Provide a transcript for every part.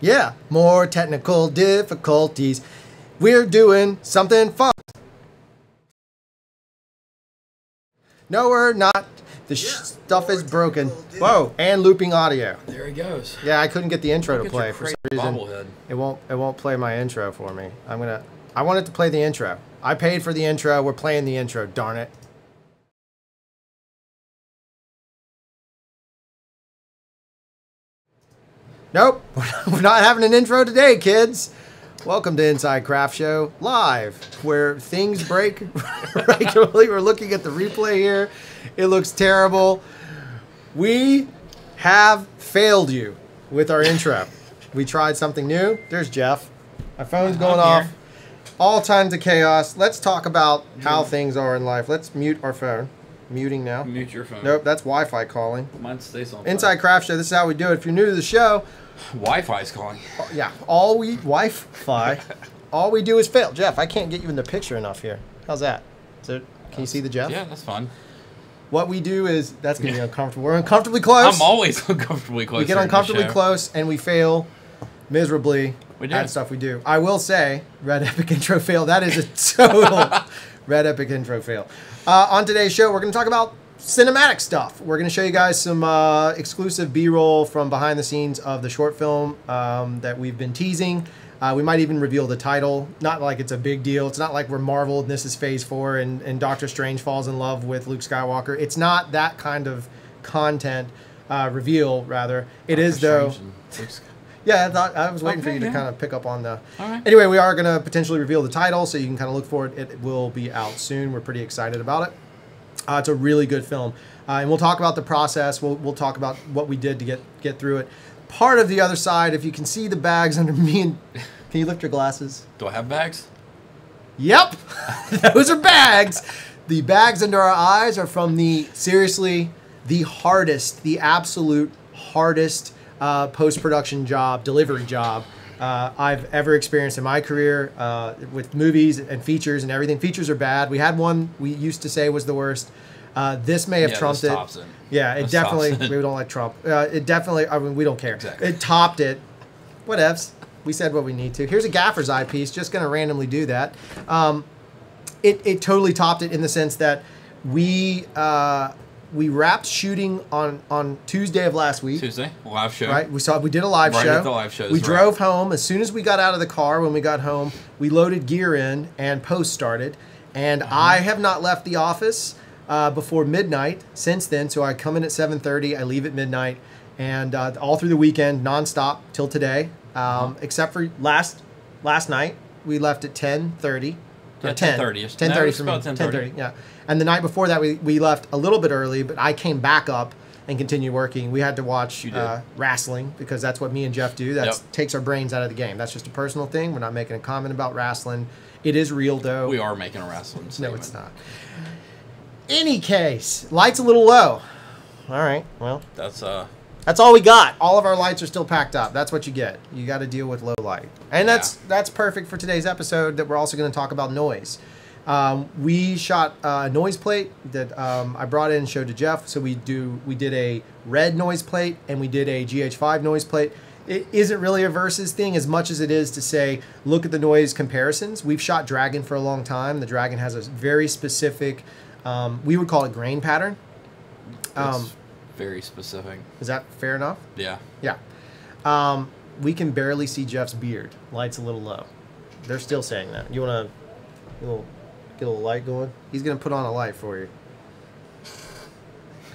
Yeah, more technical difficulties. We're doing something fun. No, we're not. The stuff is broken. Whoa, and looping audio. There he goes. Yeah, I couldn't get the intro to play for some reason. Bobblehead. It won't play my intro for me. I want it to play the intro. I paid for the intro. We're playing the intro. Darn it. Nope, we're not having an intro today, kids. Welcome to Inside Craft Show Live, where things break regularly. We're looking at the replay here. It looks terrible. We have failed you with our intro. We tried something new. There's Jeff. My phone's going off. All kinds of chaos. Let's talk about how things are in life. Let's mute our phone. Muting now. Mute your phone. Nope, that's Wi-Fi calling. Mine stays on. Inside Craft Show, this is how we do it. If you're new to the show... Wi-Fi's calling. Yeah, all we do is fail. Jeff, I can't get you in the picture enough here. How's that? Can you see the Jeff? Yeah, that's fine. What we do is, that's going to be uncomfortable. We're uncomfortably close. I'm always uncomfortably close. We get uncomfortably close and we fail miserably at stuff we do. I will say, Red Epic Intro Fail. That is a total Red Epic Intro Fail. On today's show, we're going to talk about cinematic stuff. We're going to show you guys some exclusive B-roll from behind the scenes of the short film that we've been teasing. We might even reveal the title. Not like it's a big deal. It's not like we're Marvel and this is Phase 4 and Doctor Strange falls in love with Luke Skywalker. It's not that kind of content reveal, rather. It is, though. Yeah, I was waiting for you to kind of pick up on the... All right. Anyway, we are going to potentially reveal the title, so you can kind of look for it. It will be out soon. We're pretty excited about it. It's a really good film. And we'll talk about the process. We'll talk about what we did to get through it. Part of the other side, if you can see the bags under me, and can you lift your glasses? Do I have bags? Yep, those are bags. The bags under our eyes are from seriously, the absolute hardest post-production delivery job I've ever experienced in my career with movies and features and everything. Features are bad. We had one we used to say was the worst. This may have trumped it. Yeah, it definitely. We don't like Trump. It definitely. I mean, we don't care. Exactly. It topped it. Whatevs. We said what we need to. Here's a gaffer's eye piece. Just going to randomly do that. It totally topped it in the sense that we wrapped shooting on Tuesday of last week. Tuesday, live show. Right, we did a live show. Right at the live show. We drove home. As soon as we got out of the car, when we got home, we loaded gear in and post started. And I have not left the office before midnight since then. So I come in at 7:30, I leave at midnight, and all through the weekend, nonstop till today. Except for last night, we left at 10:30. Yeah, 10:30. 10:30 for me. 10:30. Yeah. And the night before that, we left a little bit early, but I came back up and continued working. We had to watch wrestling because that's what me and Jeff do. That takes our brains out of the game. That's just a personal thing. We're not making a comment about wrestling. It is real, though. We are making a wrestling statement. No, it's not. Any case, light's a little low. All right, well. That's all we got. All of our lights are still packed up. That's what you get. You got to deal with low light. And that's perfect for today's episode that we're also going to talk about noise. We shot a noise plate that I brought in and showed to Jeff. So we did a RED noise plate and we did a GH5 noise plate. It isn't really a versus thing as much as it is to say, look at the noise comparisons. We've shot Dragon for a long time. The Dragon has a very specific, we would call it grain pattern. Very specific. Is that fair enough? Yeah. Yeah. We can barely see Jeff's beard. Light's a little low. They're still saying that. You want to get a little light going? He's going to put on a light for you.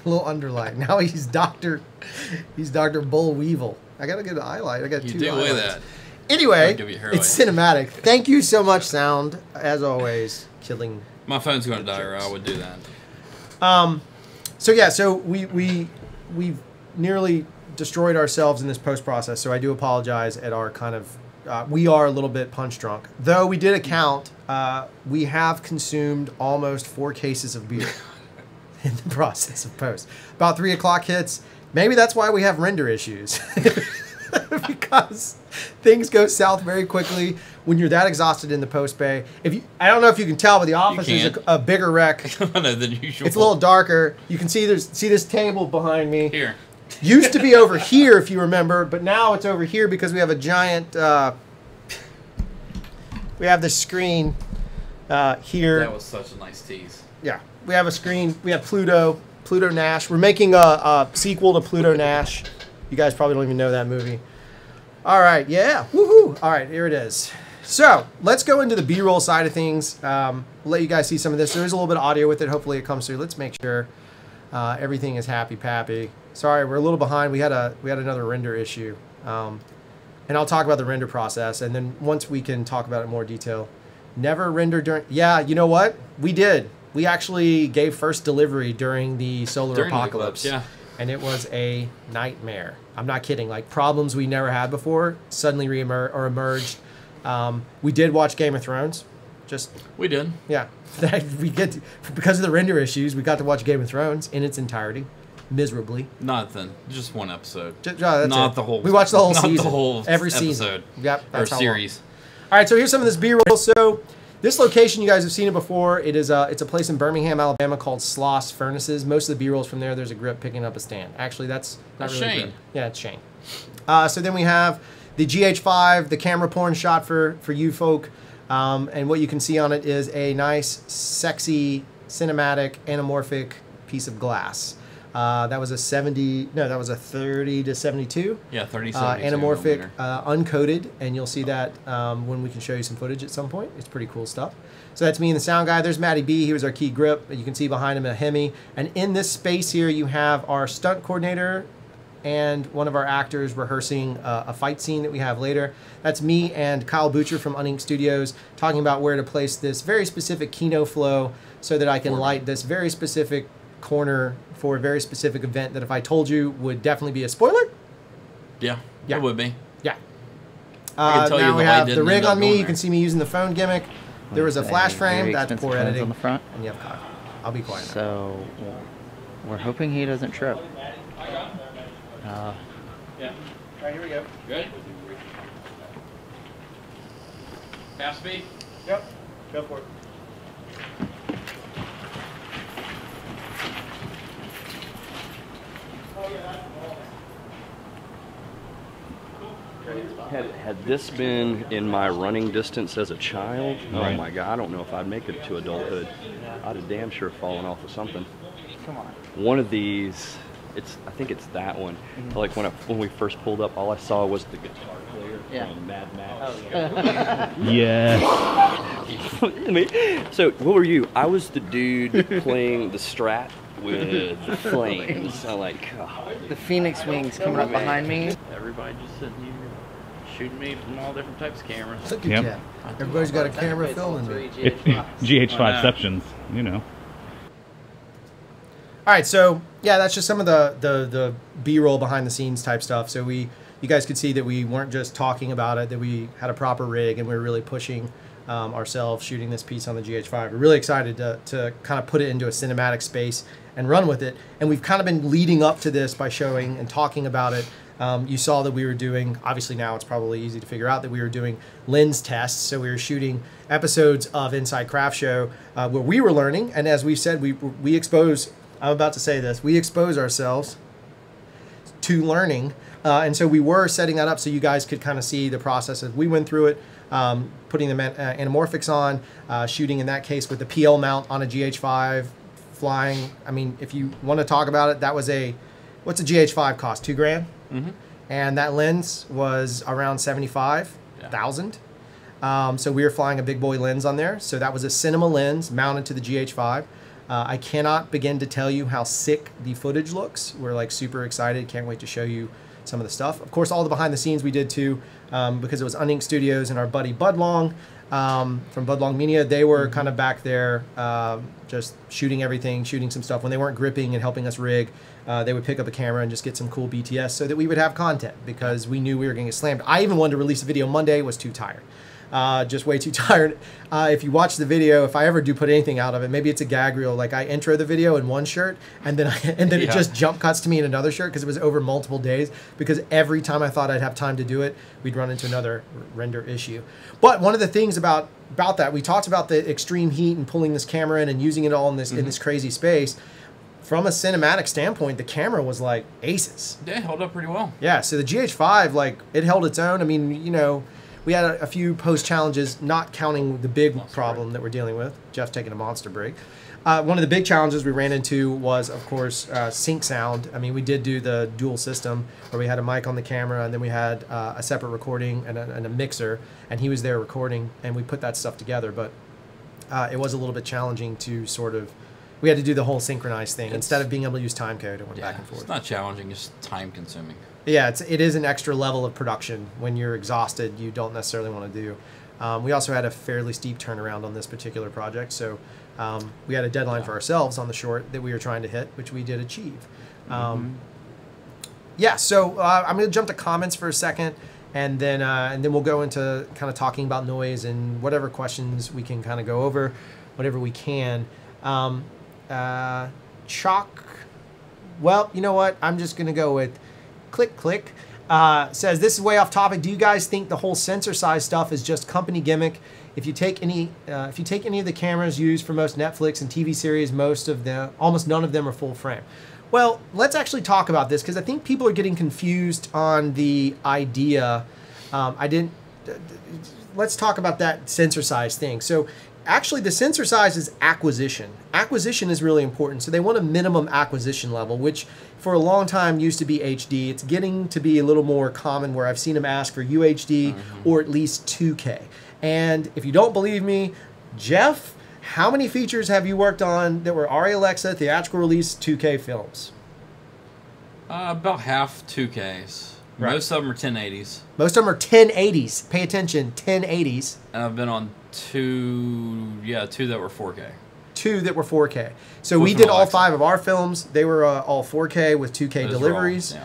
A little underlight. Now he's Dr. Bull Weevil. I got to get an eye light. I got two do highlights. That. Anyway, it's cinematic. Thank you so much, sound. As always, killing. My phone's going to die or I would do that. So yeah, so we've nearly destroyed ourselves in this post process. So I do apologize at our kind of we are a little bit punch drunk. Though we did account, we have consumed almost 4 cases of beer in the process of post. About 3 o'clock hits. Maybe that's why we have render issues. Because things go south very quickly when you're that exhausted in the post bay. I don't know if you can tell, but the office is a bigger wreck. Than usual. It's a little darker. You can see see this table behind me. Here. Used to be over here, if you remember, but now it's over here because we have a giant. We have the screen here. That was such a nice tease. Yeah, we have a screen. We have Pluto Nash. We're making a sequel to Pluto Nash. You guys probably don't even know that movie. All right, yeah, woohoo! All right, here it is. So let's go into the B-roll side of things. We'll let you guys see some of this. There is a little bit of audio with it. Hopefully it comes through. Let's make sure everything is happy-pappy. Sorry, we're a little behind. We had another render issue, and I'll talk about the render process. And then once we can talk about it in more detail. Never render during. Yeah, you know what? We did. We actually gave first delivery during the solar apocalypse. Yeah. And it was a nightmare. I'm not kidding. Like problems we never had before suddenly emerged. We did watch Game of Thrones. We did. Yeah. Because of the render issues, we got to watch Game of Thrones in its entirety, miserably. Just one episode. Not the whole. We watched the whole season. Not the whole every episode. Season. Yep. That's or series. All right. So here's some of this B-roll. So this location, you guys have seen it before. It's a place in Birmingham, Alabama called Sloss Furnaces. Most of the B-rolls from there, there's a grip picking up a stand. Actually, that's not really Shane. Good. Yeah, it's Shane. So then we have the GH5, the camera porn shot for you folk. And what you can see on it is a nice, sexy, cinematic, anamorphic piece of glass. That was a 30 to 72. Yeah, 30 72. Anamorphic, uncoated, and you'll see that when we can show you some footage at some point. It's pretty cool stuff. So that's me and the sound guy. There's Matty B. He was our key grip. You can see behind him a Hemi. And in this space here, you have our stunt coordinator and one of our actors rehearsing a fight scene that we have later. That's me and Kyle Butcher from Unink Studios talking about where to place this very specific Kino flow so that I can light this very specific corner for a very specific event that if I told you would definitely be a spoiler. Yeah. It would be. Yeah. I can tell now you we have the rig on me. You there. can see me using the phone gimmick. There was a flash frame. That's poor editing. On the front. And you have Kyle. I'll be quiet now. So we're hoping he doesn't trip. Yeah. All right, here we go. Good. Half speed. Yep. Go for it. Had this been in my running distance as a child, oh my God, I don't know if I'd make it to adulthood. I'd have damn sure fallen off of something. Come on. One of these, I think it's that one. Like when we first pulled up, all I saw was the guitar player from Mad Max. Oh, yeah. So what were you? I was the dude playing the Strat with the flames. I'm like, God. The Phoenix Wings coming up behind me. Everybody just sitting here shooting me from all different types of cameras. Look at that. Everybody's got a camera filming me. GH5ceptions, you know. All right, so yeah, that's just some of the B-roll behind the scenes type stuff. So you guys could see that we weren't just talking about it, that we had a proper rig and we were really pushing ourselves shooting this piece on the GH5. We're really excited to kind of put it into a cinematic space and run with it. And we've kind of been leading up to this by showing and talking about it. You saw that we were doing, obviously now it's probably easy to figure out that we were doing lens tests. So we were shooting episodes of Inside Craft Show where we were learning. And as we've said, we expose, I'm about to say this, we expose ourselves to learning. And so we were setting that up so you guys could kind of see the process as we went through it, putting the anamorphics on, shooting in that case with the PL mount on a GH5, flying. I mean, if you want to talk about it, that was what's a GH5 cost? $2,000? Mm-hmm. And that lens was around 75,000. So we were flying a big boy lens on there. So that was a cinema lens mounted to the GH5. I cannot begin to tell you how sick the footage looks. We're like super excited. Can't wait to show you some of the stuff. Of course, all the behind the scenes we did too, because it was Unink Studios and our buddy Budlong from Budlong Media. They were kind of back there just shooting everything, shooting some stuff. When they weren't gripping and helping us rig, they would pick up a camera and just get some cool BTS so that we would have content because we knew we were going to get slammed. I even wanted to release a video Monday, was too tired. Just way too tired. If you watch the video, if I ever do put anything out of it, maybe it's a gag reel. Like I intro the video in one shirt, and then it just jump cuts to me in another shirt because it was over multiple days. Because every time I thought I'd have time to do it, we'd run into another render issue. But one of the things about that, we talked about the extreme heat and pulling this camera in and using it all in this crazy space. from a cinematic standpoint, the camera was like aces. Yeah, held up pretty well. Yeah, so the GH5, like, it held its own. I mean, you know, we had a few post challenges, not counting the big problem that we're dealing with. Jeff's taking a monster break. One of the big challenges we ran into was, of course, sync sound. I mean, we did do the dual system where we had a mic on the camera and then we had a separate recording and a mixer, and he was there recording, and we put that stuff together. But it was a little bit challenging to sort of, we had to do the whole synchronized thing. Instead of being able to use time code, it went back and forth. It's not challenging, it's time consuming. Yeah, it is an extra level of production. When you're exhausted, you don't necessarily want to do. We also had a fairly steep turnaround on this particular project, so we had a deadline for ourselves on the short that we were trying to hit, which we did achieve. Yeah, so I'm going to jump to comments for a second, and then we'll go into kind of talking about noise and whatever questions we can kind of go over, whatever we can. Chalk, well, you know what? I'm just going to go with Click. Says, this is way off topic. Do you guys think the whole sensor size stuff is just company gimmick? If you take any of the cameras used for most Netflix and TV series, almost none of them are full frame. Well, let's actually talk about this because I think people are getting confused on the idea. Let's talk about that sensor size thing. So actually, the sensor size is acquisition. Acquisition is really important. So they want a minimum acquisition level, which for a long time used to be HD. It's getting to be a little more common where I've seen them ask for UHD or at least 2K. And if you don't believe me, Jeff, how many features have you worked on that were ARRI Alexa theatrical release 2K films? About half 2Ks. Right. Most of them are 1080s. Most of them are 1080s. Pay attention, 1080s. And I've been on two that were 4K. 2 that were 4K. So we did all 5 of our films. They were all 4K with 2K deliveries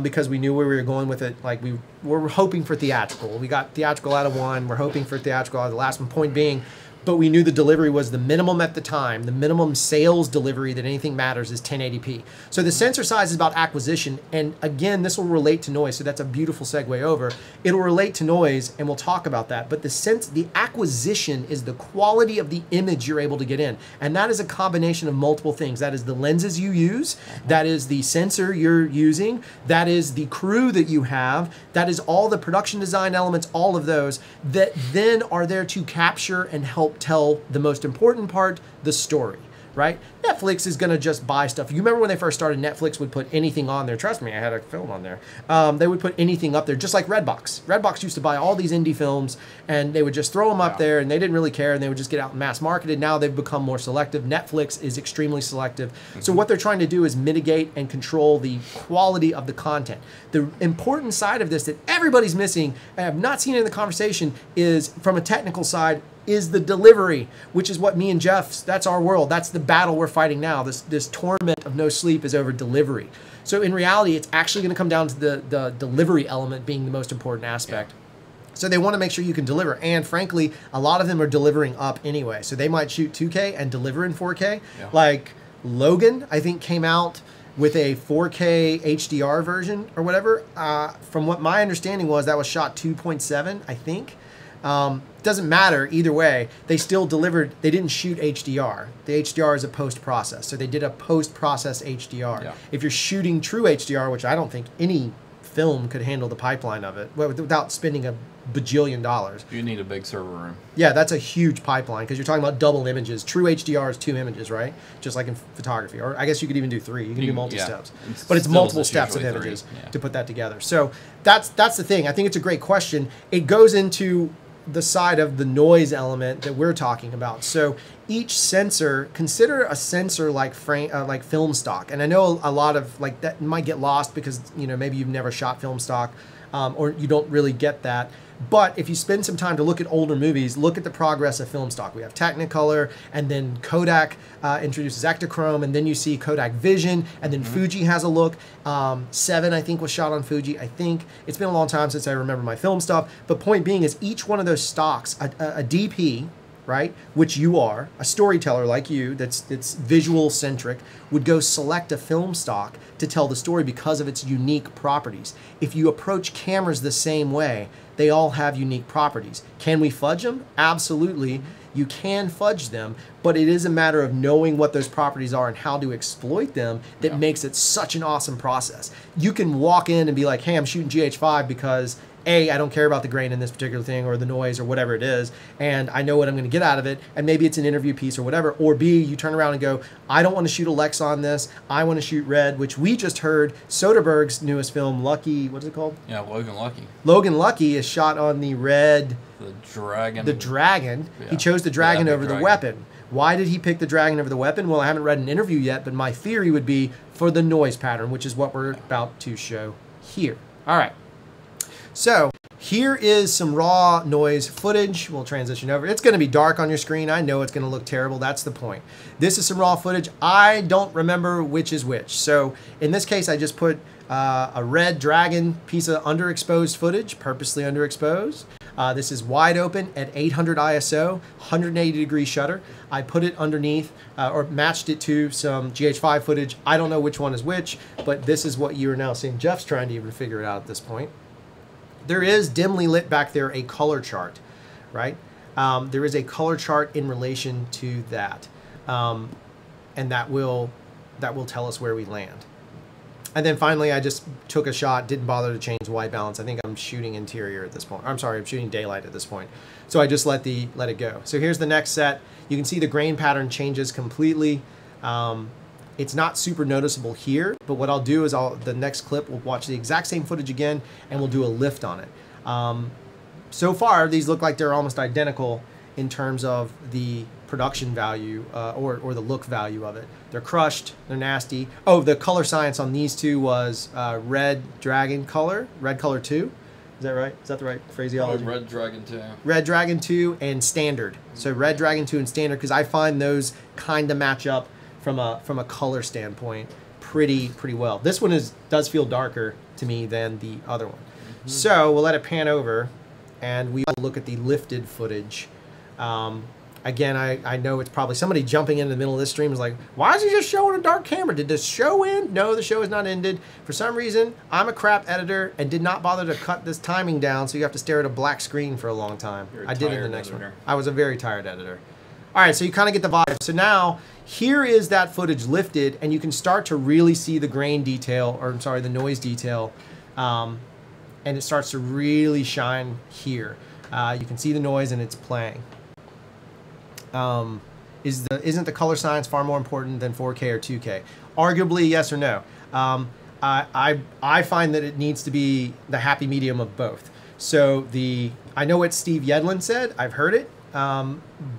because we knew where we were going with it. Like we were hoping for theatrical. We got theatrical out of 1. We're hoping for theatrical out of the last one. Point being, but we knew the delivery was the minimum at the time. The minimum sales delivery that anything matters is 1080p. So the sensor size is about acquisition. And again, this will relate to noise. So that's a beautiful segue over. It'll relate to noise, and we'll talk about that. But the acquisition is the quality of the image you're able to get in. And that is a combination of multiple things. That is the lenses you use. That is the sensor you're using. That is the crew that you have. That is all the production design elements, all of those that then are there to capture and help tell the most important part, the story, right? Netflix is going to just buy stuff. You remember when they first started, Netflix would put anything on there. Trust me, I had a film on there. They would put anything up there, just like Redbox. Redbox used to buy all these indie films, and they would just throw them up there, and they didn't really care, and they would just get out and mass marketed. Now they've become more selective. Netflix is extremely selective. So what they're trying to do is mitigate and control the quality of the content. The important side of this that everybody's missing, and I've not seen it in the conversation, is from a technical side, is the delivery, which is what me and Jeff's, that's our world. That's the battle we're fighting now. This torment of no sleep is over delivery. So in reality, it's actually going to come down to the delivery element being the most important aspect. So they want to make sure you can deliver. And frankly, a lot of them are delivering up anyway. So they might shoot 2K and deliver in 4K. Yeah. Like Logan, I think, came out with a 4K HDR version or whatever. From what my understanding was, that was shot 2.7, I think. Doesn't matter either way. They still delivered. They didn't shoot HDR. The HDR is a post-process, so they did a post-process HDR. Yeah. If you're shooting true HDR, which I don't think any film could handle the pipeline of it without spending a bajillion dollars. You need a big server room. Yeah, that's a huge pipeline because you're talking about double images. True HDR is 2 images, right? Just like in photography, or I guess you could even do 3. You can do multi-steps, but it's multiple steps of images to put that together. So that's the thing. I think it's a great question. It goes into the side of the noise element that we're talking about. So each sensor, consider a sensor like film stock. And I know a lot of like that might get lost because maybe you've never shot film stock or you don't really get that. But if you spend some time to look at older movies, look at the progress of film stock. We have Technicolor, and then Kodak introduces Ektachrome, and then you see Kodak Vision, and then Fuji has a look. 7, I think, was shot on Fuji. I think it's been a long time since I remember my film stuff. But point being is each one of those stocks, a DP, right? Which you are, a storyteller like you that's visual centric, would go select a film stock to tell the story because of its unique properties. If you approach cameras the same way, they all have unique properties. Can we fudge them? Absolutely. You can fudge them, but it is a matter of knowing what those properties are and how to exploit them that makes it such an awesome process. You can walk in and be like, hey, I'm shooting GH5 because A, I don't care about the grain in this particular thing or the noise or whatever it is, and I know what I'm going to get out of it, and maybe it's an interview piece or whatever. Or B, you turn around and go, I don't want to shoot Alexa on this. I want to shoot Red, which we just heard Soderbergh's newest film, Lucky, what is it called? Yeah, Logan Lucky. Logan Lucky is shot on the Red... The Dragon. The Dragon. Yeah. He chose the Dragon over Dragon. the weapon. Why did he pick the Dragon over the weapon? Well, I haven't read an interview yet, but my theory would be for the noise pattern, which is what we're about to show here. All right. So here is some raw noise footage. We'll transition over. It's going to be dark on your screen. I know it's going to look terrible. That's the point. This is some raw footage. I don't remember which is which. So in this case, I just put a Red Dragon piece of underexposed footage, purposely underexposed. This is wide open at 800 ISO, 180 degree shutter. I put it underneath or matched it to some GH5 footage. I don't know which one is which, but this is what you are now seeing. Jeff's trying to even figure it out at this point. There is dimly lit back there a color chart, right? There is a color chart in relation to that, and that will tell us where we land. And then finally, I just took a shot, didn't bother to change the white balance. I think I'm shooting interior at this point. I'm sorry, I'm shooting daylight at this point. So I just let it go. So here's the next set. You can see the grain pattern changes completely. It's not super noticeable here, but what I'll do is the next clip, we'll watch the exact same footage again, and we'll do a lift on it. So far, these look like they're almost identical in terms of the production value or the look value of it. They're crushed, they're nasty. Oh, the color science on these two was Red Dragon color, Red color 2. Is that right? Is that the right phraseology? Red Dragon 2. Red Dragon 2 and Standard. So Red Dragon 2 and Standard, because I find those kind of match up from a color standpoint pretty well. This one does feel darker to me than the other one. Mm-hmm. So we'll let it pan over, and we will look at the lifted footage. Again, I know it's probably somebody jumping in the middle of this stream is like, why is he just showing a dark camera? Did the show end? No, the show is not ended. For some reason, I'm a crap editor and did not bother to cut this timing down, so you have to stare at a black screen for a long time. I did in the next one. I was a very tired editor. All right, so you kind of get the vibe. So now, here is that footage lifted, and you can start to really see the grain detail, or I'm sorry, the noise detail, and it starts to really shine here. You can see the noise, and it's playing. Isn't the color science far more important than 4K or 2K? Arguably, yes or no. I find that it needs to be the happy medium of both. So I know what Steve Yedlin said. I've heard it.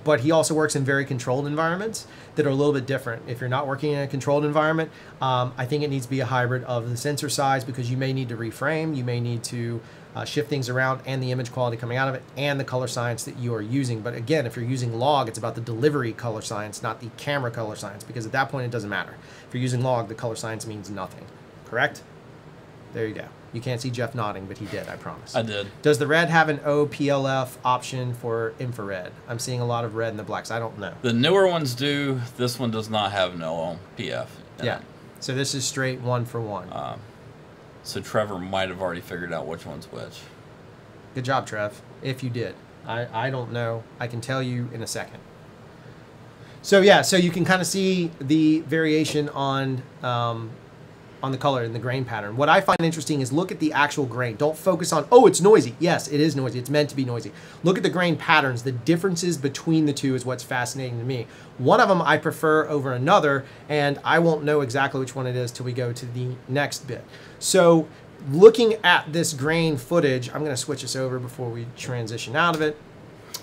But he also works in very controlled environments that are a little bit different. If you're not working in a controlled environment, I think it needs to be a hybrid of the sensor size, because you may need to reframe, you may need to shift things around, and the image quality coming out of it, and the color science that you are using. But again, if you're using log, it's about the delivery color science, not the camera color science, because at that point it doesn't matter. If you're using log, the color science means nothing. Correct? There you go. You can't see Jeff nodding, but he did, I promise. I did. Does the red have an OPLF option for infrared? I'm seeing a lot of red in the blacks. I don't know. The newer ones do. This one does not have no PF. Yeah. So this is straight 1 for 1. So Trevor might have already figured out which one's which. Good job, Trev, if you did. I don't know. I can tell you in a second. So yeah, so you can kind of see the variation on the color and the grain pattern. What I find interesting is look at the actual grain. Don't focus on, oh, it's noisy. Yes, it is noisy. It's meant to be noisy. Look at the grain patterns. The differences between the two is what's fascinating to me. One of them I prefer over another, and I won't know exactly which one it is till we go to the next bit. So looking at this grain footage, I'm going to switch this over before we transition out of it.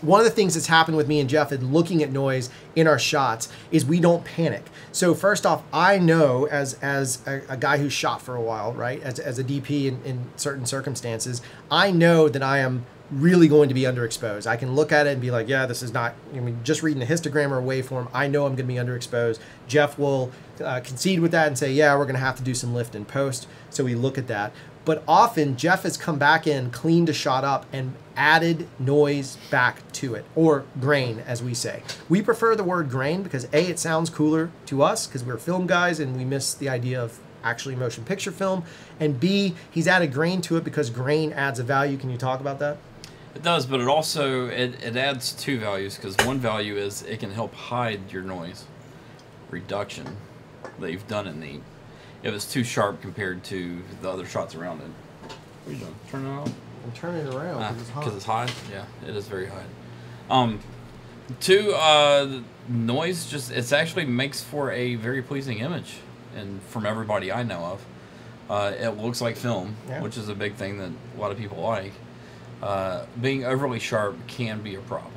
One of the things that's happened with me and Jeff in looking at noise in our shots is we don't panic. So first off, I know as a guy who shot for a while, right, as a DP in certain circumstances, I know that I am really going to be underexposed. I can look at it and be like, yeah, this is not, I mean, just reading a histogram or a waveform, I know I'm going to be underexposed. Jeff will concede with that and say, yeah, we're going to have to do some lift in post. So we look at that. but often Jeff has come back in, cleaned a shot up, and added noise back to it, or grain, as we say. We prefer the word grain because A, it sounds cooler to us because we're film guys and we miss the idea of actually motion picture film, and B, he's added grain to it because grain adds a value. Can you talk about that? It does, but it also it adds two values, because one value is it can help hide your noise reduction that you've done in Neat if it's too sharp compared to the other shots around it. What are you doing? Turn it off? I'm turning it around because it's high. Yeah, it is very high. Two, noise just it actually makes for a very pleasing image, and from everybody I know of, it looks like film, which is a big thing that a lot of people like. Being overly sharp can be a problem.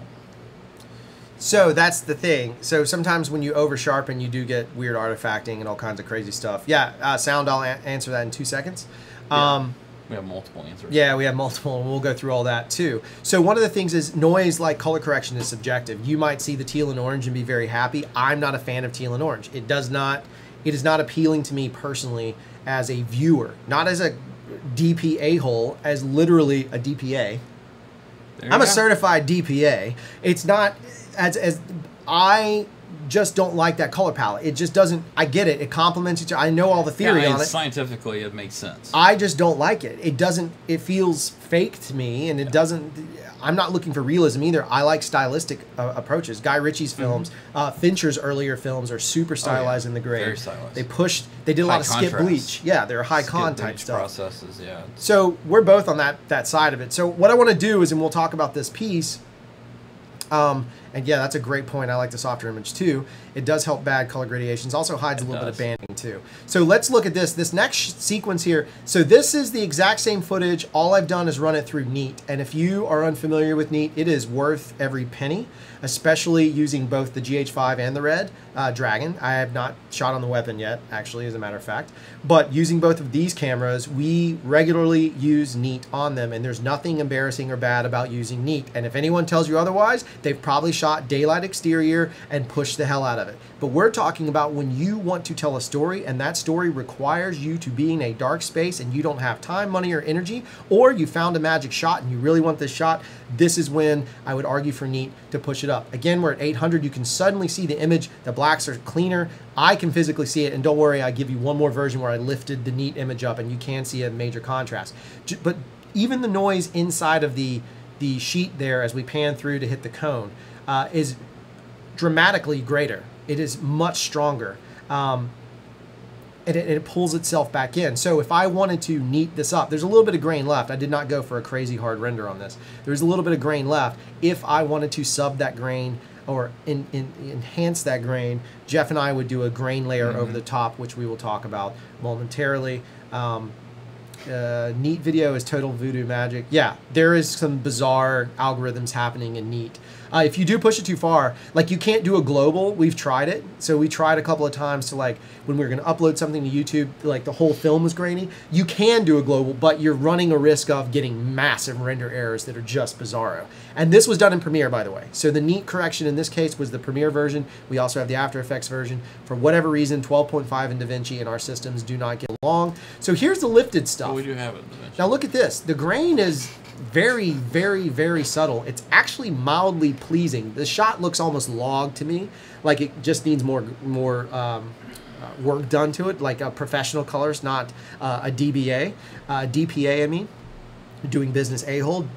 So that's the thing. So sometimes when you over sharpen, you do get weird artifacting and all kinds of crazy stuff. Yeah, sound, I'll answer that in 2 seconds. We have multiple answers. Yeah, we have multiple, and we'll go through all that too. So one of the things is noise, like color correction, is subjective. You might see the teal and orange and be very happy. I'm not a fan of teal and orange. It is not appealing to me personally as a viewer, not as a DP a-hole, as literally a DPA. I'm a certified DPA. It's not as I just don't like that color palette. It just doesn't. I get it. It complements each other. I know all the theory on it. Scientifically, it makes sense. I just don't like it. It doesn't. It feels fake to me, and it doesn't. I'm not looking for realism either. I like stylistic approaches. Guy Ritchie's films, Fincher's earlier films are super stylized in the gray. Very stylized. They did a lot of skip bleach. Yeah, they're high con type stuff. Processes, yeah. So we're both on that side of it. So what I want to do is, and we'll talk about this piece. And yeah, that's a great point. I like the softer image too. It does help bad color gradations. Also hides a little bit of banding too. So let's look at this. This next sequence here. So this is the exact same footage. All I've done is run it through Neat. And if you are unfamiliar with Neat, it is worth every penny, especially using both the GH5 and the RED Dragon. I have not shot on the weapon yet, actually, as a matter of fact. But using both of these cameras, we regularly use Neat on them, and there's nothing embarrassing or bad about using Neat. And if anyone tells you otherwise, they've probably shot daylight exterior and pushed the hell out of it. But we're talking about when you want to tell a story, and that story requires you to be in a dark space and you don't have time, money, or energy, or you found a magic shot and you really want this shot, this is when I would argue for Neat to push it up. Again, we're at 800. You can suddenly see the image. The blacks are cleaner. I can physically see it, and don't worry, I give you one more version where I lifted the Neat image up and you can see a major contrast. But even the noise inside of the sheet there as we pan through to hit the cone is dramatically greater. It is much stronger. And it pulls itself back in. So if I wanted to neat this up, there's a little bit of grain left. I did not go for a crazy hard render on this. There's a little bit of grain left. If I wanted to sub that grain or enhance that grain, Jeff and I would do a grain layer over the top, which we will talk about momentarily. Neat video is total voodoo magic. Yeah, there is some bizarre algorithms happening in Neat. If you do push it too far, like you can't do a global. We've tried it. So we tried a couple of times to, like, when we were going to upload something to YouTube, like the whole film was grainy. You can do a global, but you're running a risk of getting massive render errors that are just bizarro. And this was done in Premiere, by the way. So the Neat correction in this case was the Premiere version. We also have the After Effects version. For whatever reason, 12.5 and DaVinci and our systems do not get along. So here's the lifted stuff. Well, we do have it in DaVinci. Now look at this. The grain is very, very, very subtle. It's actually mildly pleasing. The shot looks almost log to me, like it just needs more work done to it, like a professional colors, not a DBA, DPA. I mean, doing business a-hole,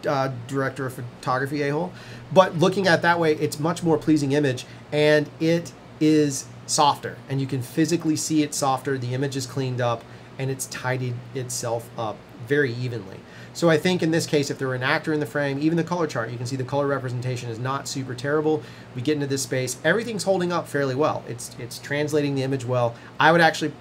director of photography a-hole. But looking at it that way, it's much more pleasing image, and it is softer, and you can physically see it softer. The image is cleaned up, and it's tidied itself up very evenly. So I think in this case, if there were an actor in the frame, even the color chart, you can see the color representation is not super terrible. We get into this space, everything's holding up fairly well. It's translating the image well. I would actually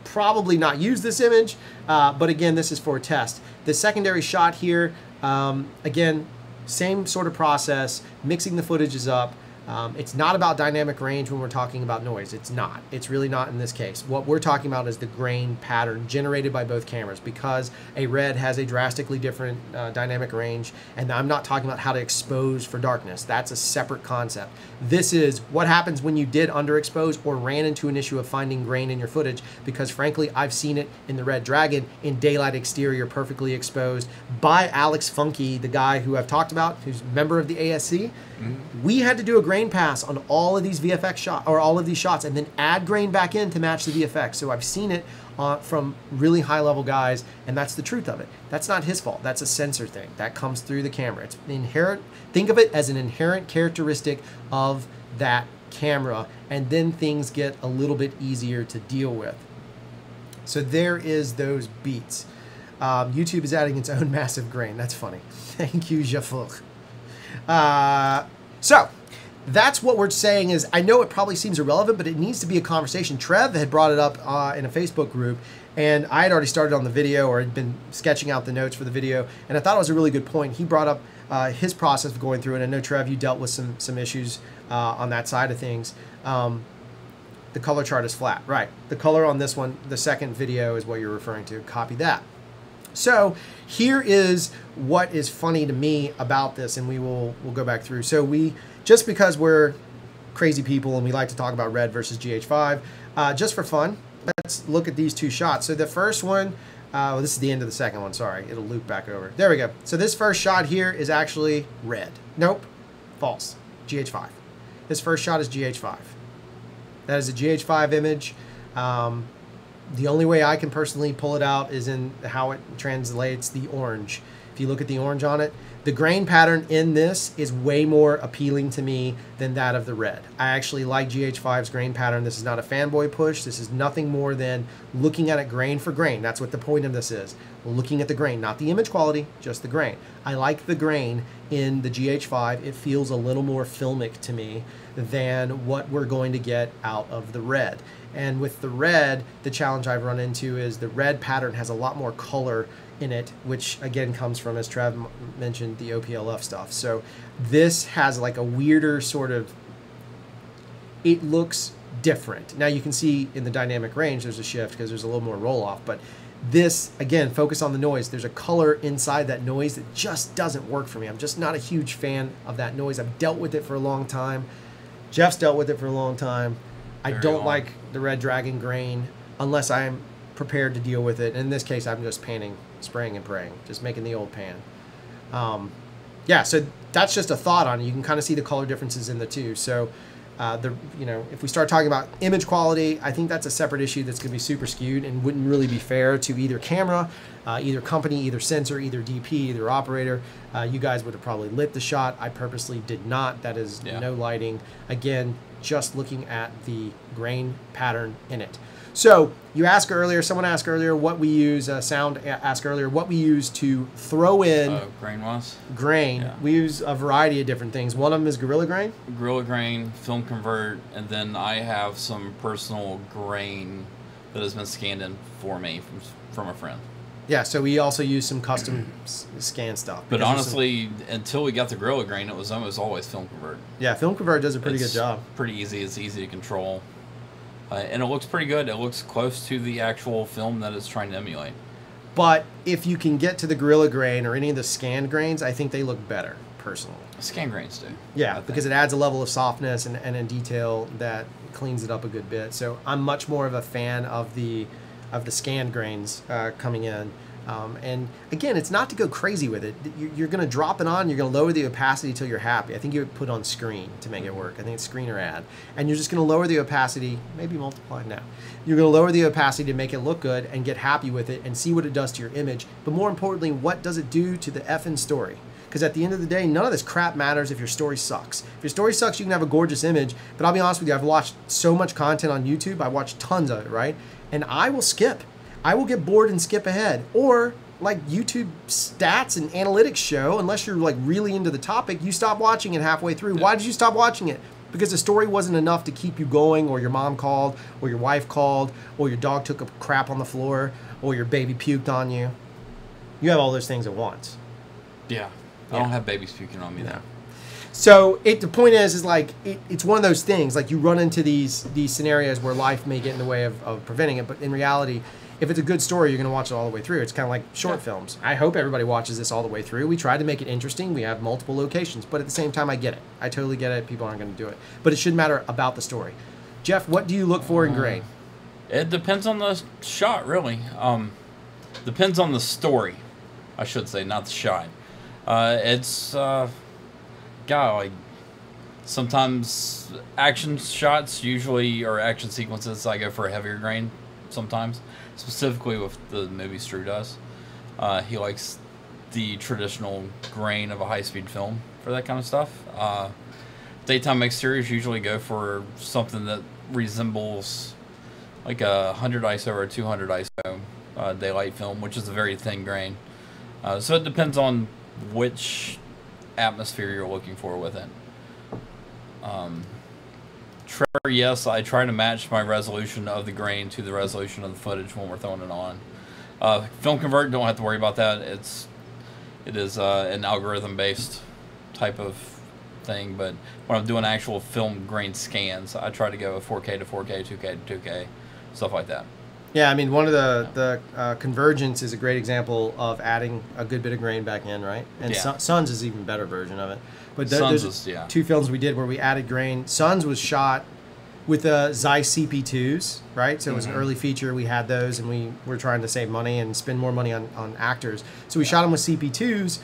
probably not use this image, but again, this is for a test. The secondary shot here, again, same sort of process, mixing the footages up. It's not about dynamic range when we're talking about noise. It's not. It's really not in this case. What we're talking about is the grain pattern generated by both cameras, because a RED has a drastically different dynamic range, and I'm not talking about how to expose for darkness. That's a separate concept. This is what happens when you did underexpose or ran into an issue of finding grain in your footage, because frankly, I've seen it in the RED Dragon in daylight exterior, perfectly exposed by Alex Funky, the guy who I've talked about, who's a member of the ASC. We had to do a grain pass on all of these VFX shots, or all of these shots, and then add grain back in to match the VFX. So I've seen it from really high level guys, and that's the truth of it. That's not his fault. That's a sensor thing that comes through the camera. It's inherent. Think of it as an inherent characteristic of that camera, and then things get a little bit easier to deal with. So there is those beats. YouTube is adding its own massive grain. That's funny. Thank you, Jafuk. So that's what we're saying is, I know it probably seems irrelevant, but it needs to be a conversation. Trev had brought it up in a Facebook group, and I had already started on the video, or had been sketching out the notes for the video, and I thought it was a really good point. He brought up his process of going through it. I know, Trev, you dealt with some issues on that side of things. The color chart is flat. Right. The color on this one, the second video, is what you're referring to. Copy that. So here is what is funny to me about this, and we'll go back through. So just because we're crazy people and we like to talk about RED versus GH5, just for fun, let's look at these two shots. So the first one, this is the end of the second one, sorry, it'll loop back over. There we go. So this first shot here is actually RED. Nope, false, GH5. This first shot is GH5. That is a GH5 image. The only way I can personally pull it out is in how it translates the orange. If you look at the orange on it, the grain pattern in this is way more appealing to me than that of the RED. I actually like GH5's grain pattern. This is not a fanboy push. This is nothing more than looking at it grain for grain. That's what the point of this is. Looking at the grain, not the image quality, just the grain. I like the grain in the GH5. It feels a little more filmic to me than what we're going to get out of the RED. And with the RED, the challenge I've run into is the RED pattern has a lot more color in it, which again comes from, as Trev mentioned, the OPLF stuff. So this has like a weirder sort of, it looks different. Now you can see in the dynamic range there's a shift because there's a little more roll off, but this, again, focus on the noise. There's a color inside that noise that just doesn't work for me. I'm just not a huge fan of that noise. I've dealt with it for a long time. Jeff's dealt with it for a long time. I don't like the RED Dragon grain unless I'm prepared to deal with it. In this case, I'm just panning, spraying and praying, just making the old pan. Yeah, so that's just a thought on it. You can kind of see the color differences in the two. So, if we start talking about image quality, I think that's a separate issue that's going to be super skewed and wouldn't really be fair to either camera, either company, either sensor, either DP, either operator. You guys would have probably lit the shot. I purposely did not. That is no lighting. Again, just looking at the grain pattern in it. So you asked earlier, someone asked earlier what we use, Sound asked earlier what we use to throw in grain-wise? Grain. Yeah. We use a variety of different things. One of them is Gorilla Grain. Gorilla Grain, Film Convert, and then I have some personal grain that has been scanned in for me from a friend. Yeah, so we also use some custom scan stuff. But honestly, until we got the Gorilla Grain, it was almost always Film Convert. Yeah, Film Convert does a pretty good job. Pretty easy. It's easy to control. And it looks pretty good. It looks close to the actual film that it's trying to emulate. But if you can get to the Gorilla Grain or any of the scanned grains, I think they look better, personally. Scan grains do. Yeah, because it adds a level of softness and in detail that cleans it up a good bit. So I'm much more of a fan of the scanned grains coming in. And again, it's not to go crazy with it. You're going to drop it on, you're going to lower the opacity until you're happy. I think you would put on screen to make it work. I think it's screen or add. And you're just going to lower the opacity, maybe multiply now. You're going to lower the opacity to make it look good and get happy with it and see what it does to your image. But more importantly, what does it do to the effing story? Because at the end of the day, none of this crap matters if your story sucks. If your story sucks, you can have a gorgeous image. But I'll be honest with you, I've watched so much content on YouTube. I watched tons of it, right? And I will skip. I will get bored and skip ahead. Or like YouTube stats and analytics show, unless you're like really into the topic, you stop watching it halfway through. Why did you stop watching it? Because the story wasn't enough to keep you going, or your mom called, or your wife called, or your dog took a crap on the floor, or your baby puked on you. You have all those things at once. Yeah. I don't have babies puking on me, though. So the point is like it's one of those things. Like you run into these scenarios where life may get in the way of preventing it, but in reality, if it's a good story, you're going to watch it all the way through. It's kind of like short films. I hope everybody watches this all the way through. We try to make it interesting. We have multiple locations, but at the same time, I get it. I totally get it. People aren't going to do it, but it should matter about the story. Jeff, what do you look for in grain? It depends on the shot, really. Depends on the story, I should say, not the shot. It's like sometimes action shots, usually, or action sequences, I go for a heavier grain sometimes, specifically with the movie Strew does. He likes the traditional grain of a high-speed film for that kind of stuff. Daytime exteriors usually go for something that resembles like a 100 ISO or a 200 ISO daylight film, which is a very thin grain. So it depends on which atmosphere you're looking for with it. Trevor, yes, I try to match my resolution of the grain to the resolution of the footage when we're throwing it on. Film Convert, don't have to worry about that. It is an algorithm-based type of thing, but when I'm doing actual film grain scans, I try to go 4K to 4K, 2K to 2K, stuff like that. Yeah, I mean, one of the Convergence is a great example of adding a good bit of grain back in, right? And Suns is an even better version of it. But there's two films we did where we added grain. Suns was shot with the Zeiss CP2s, right? So it was an early feature. We had those, and we were trying to save money and spend more money on actors. So we shot them with CP2s.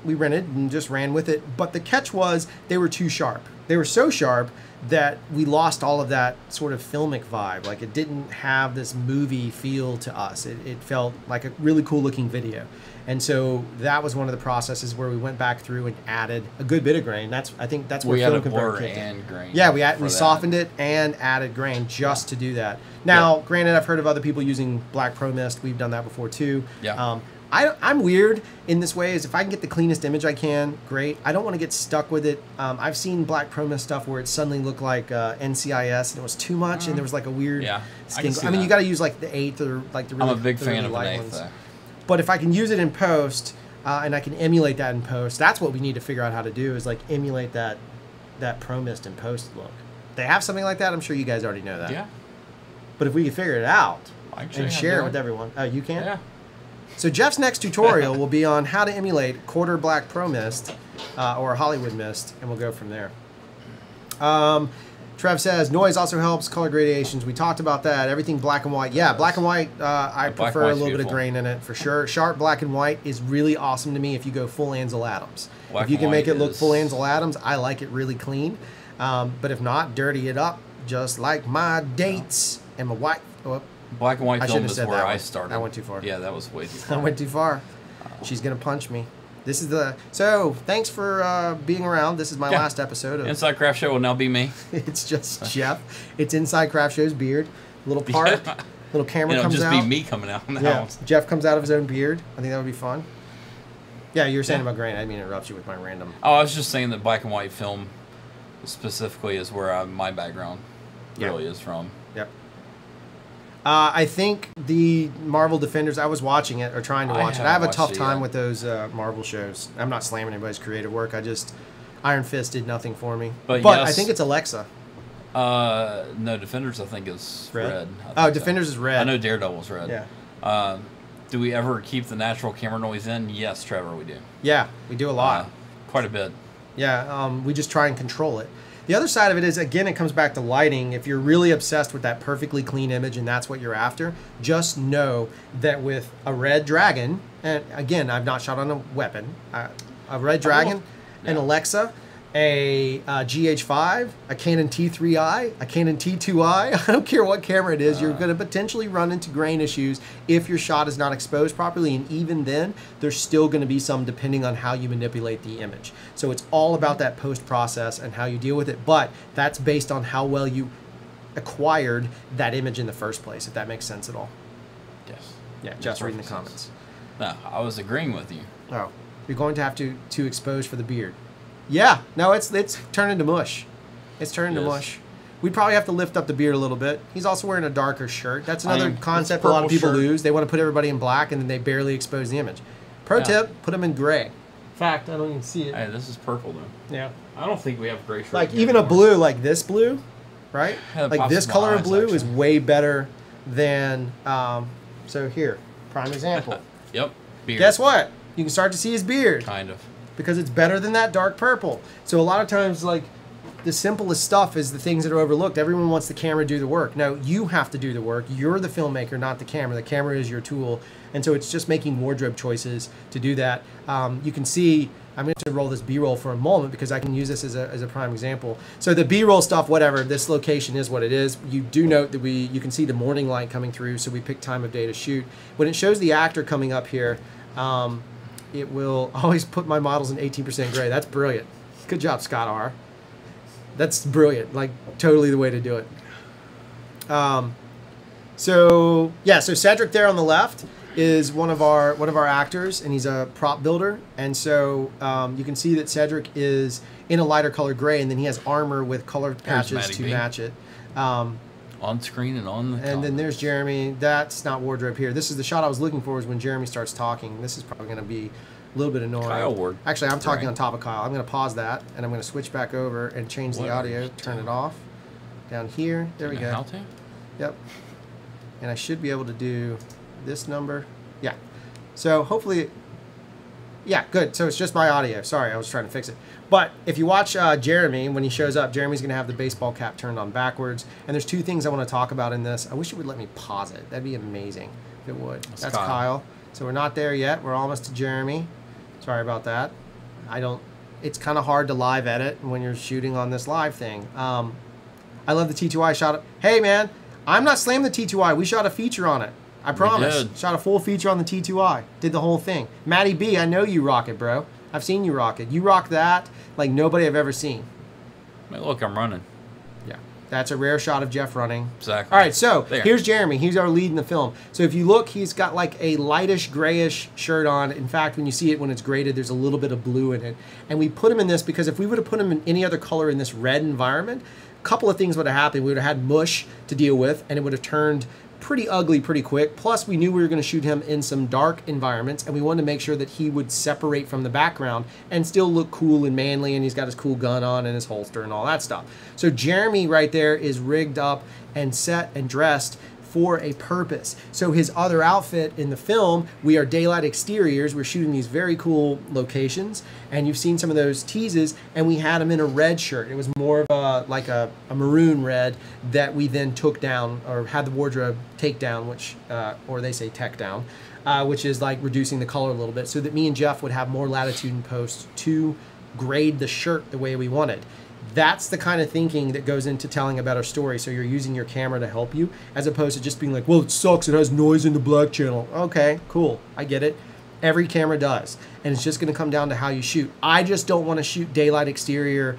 We rented and just ran with it. But the catch was they were too sharp. They were so sharp that we lost all of that sort of filmic vibe. Like it didn't have this movie feel to us. It felt like a really cool looking video. And so that was one of the processes where we went back through and added a good bit of grain. I think that's where Film Convert kicked in. Grain. Yeah, we softened it and added grain just to do that. Now, granted, I've heard of other people using Black Pro Mist. We've done that before too. Yeah. I'm weird in this way. Is if I can get the cleanest image I can, great. I don't want to get stuck with it. I've seen Black Pro Mist stuff where it suddenly looked like NCIS and it was too much, and there was like a weird skin. I mean, you got to use like the 8th or like the really. I'm a big fan of light an 8th. ones. But if I can use it in post, and I can emulate that in post, that's what we need to figure out how to do, is like emulate that Pro Mist in post look. They have something like that. I'm sure you guys already know that. Yeah. But if we can figure it out and share it with everyone, you can. Yeah. So Jeff's next tutorial will be on how to emulate quarter black Pro Mist or Hollywood Mist, and we'll go from there. Trev says, noise also helps, color gradations. We talked about that. Everything black and white. Yeah, black and white, I prefer a little bit of grain in it, for sure. Sharp black and white is really awesome to me if you go full Ansel Adams. If you can make it look full Ansel Adams, I like it really clean. But if not, dirty it up, just like my dates and my white... Oh, black and white film is where I started. I went too far. Yeah, that was way too far. I went too far. She's going to punch me. This is the... So, thanks for being around. This is my last episode of... Inside Craft Show will now be me. It's just Jeff. It's Inside Craft Show's beard. Little part. Little camera comes out. It'll just be me coming out now. Jeff comes out of his own beard. I think that would be fun. Yeah, you were saying about grain. I didn't mean to interrupt you with my random... Oh, I was just saying that black and white film specifically is where my background really is from. Yep. I think the Marvel Defenders, I was watching it, or trying to watch it. I have a tough time with those Marvel shows. I'm not slamming anybody's creative work. Iron Fist did nothing for me. But yes, I think it's Alexa. No, Defenders I think is red. Defenders is red. I know Daredevil's red. Yeah. Do we ever keep the natural camera noise in? Yes, Trevor, we do. Yeah, we do a lot. Quite a bit. Yeah, we just try and control it. The other side of it is, again, it comes back to lighting. If you're really obsessed with that perfectly clean image and that's what you're after, just know that with a RED Dragon, and again, I've not shot on a weapon, a RED Dragon, an Alexa, a GH5, a Canon T3i, a Canon T2i, I don't care what camera it is, you're going to potentially run into grain issues if your shot is not exposed properly, and even then, there's still going to be some depending on how you manipulate the image. So it's all about that post-process and how you deal with it, but that's based on how well you acquired that image in the first place, if that makes sense at all. Yes. Yeah, just reading the comments. No, I was agreeing with you. Oh, you're going to have to expose for the beard. Yeah, no, it's turning to mush. It's turning to mush. We'd probably have to lift up the beard a little bit. He's also wearing a darker shirt. That's another concept a lot of people lose. They want to put everybody in black and then they barely expose the image. Pro tip, put them in gray. fact, I don't even see it. Hey, this is purple though. Yeah. I don't think we have gray shirt. Like here even a anymore. blue like this blue, right? Yeah, that like pops this in my color of eyes, blue is actually. way better than. So here, prime example. Yep. Beard. Guess what? You can start to see his beard Kind of. because it's better than that dark purple. So a lot of times, like the simplest stuff is the things that are overlooked. Everyone wants the camera to do the work. No, you have to do the work. You're the filmmaker, not the camera. The camera is your tool. And so it's just making wardrobe choices to do that. You can see, I'm going to roll this B-roll for a moment because I can use this as a prime example. So the B-roll stuff, whatever, this location is what it is. You do note that you can see the morning light coming through, so we pick time of day to shoot. When it shows the actor coming up here, it will always put my models in 18% gray. That's brilliant. Good job, Scott R. That's brilliant. Like, totally the way to do it. So Cedric there on the left is one of our actors, and he's a prop builder. And so you can see that Cedric is in a lighter color gray, and then he has armor with color patches to match it. On screen and on the And then there's Jeremy. That's not wardrobe here. This is the shot I was looking for, is when Jeremy starts talking. This is probably going to be a little bit annoying. Kyle Ward. Actually, I'm talking on top of Kyle. I'm going to pause that, and I'm going to switch back over and change the audio, turn it off. Down here. There we go. How to? Yep. And I should be able to do this number. Yeah. So hopefully, yeah, good. So it's just my audio. Sorry, I was trying to fix it. But if you watch Jeremy, when he shows up, Jeremy's going to have the baseball cap turned on backwards. And there's two things I want to talk about in this. I wish it would let me pause it. That'd be amazing if it would. That's Kyle. So we're not there yet. We're almost to Jeremy. Sorry about that. It's kind of hard to live edit when you're shooting on this live thing. I love the T2i shot. Hey, man, I'm not slamming the T2i. We shot a feature on it. I promise. Shot a full feature on the T2i. Did the whole thing. Matty B, I know you rock it, bro. I've seen you rock it. You rock that like nobody I've ever seen. Man, look, I'm running. Yeah. That's a rare shot of Jeff running. Exactly. All right, so there. Here's Jeremy. He's our lead in the film. So if you look, he's got like a lightish grayish shirt on. In fact, when you see it when it's graded, there's a little bit of blue in it. And we put him in this because if we would have put him in any other color in this red environment, a couple of things would have happened. We would have had mush to deal with, and it would have turned pretty ugly pretty quick. Plus, we knew we were going to shoot him in some dark environments, and we wanted to make sure that he would separate from the background and still look cool and manly, and he's got his cool gun on and his holster and all that stuff. So Jeremy right there is rigged up and set and dressed for a purpose. So his other outfit in the film, we are daylight exteriors. We're shooting these very cool locations, and you've seen some of those teases, and we had him in a red shirt. It was more of like a maroon red that we then took down, or had the wardrobe take down, which, or they say tech down, which is like reducing the color a little bit so that me and Jeff would have more latitude in post to grade the shirt the way we wanted. That's the kind of thinking that goes into telling a better story. So you're using your camera to help you, as opposed to just being like, well, it sucks, it has noise in the black channel. Okay, cool, I get it. Every camera does. And it's just gonna come down to how you shoot. I just don't wanna shoot daylight exterior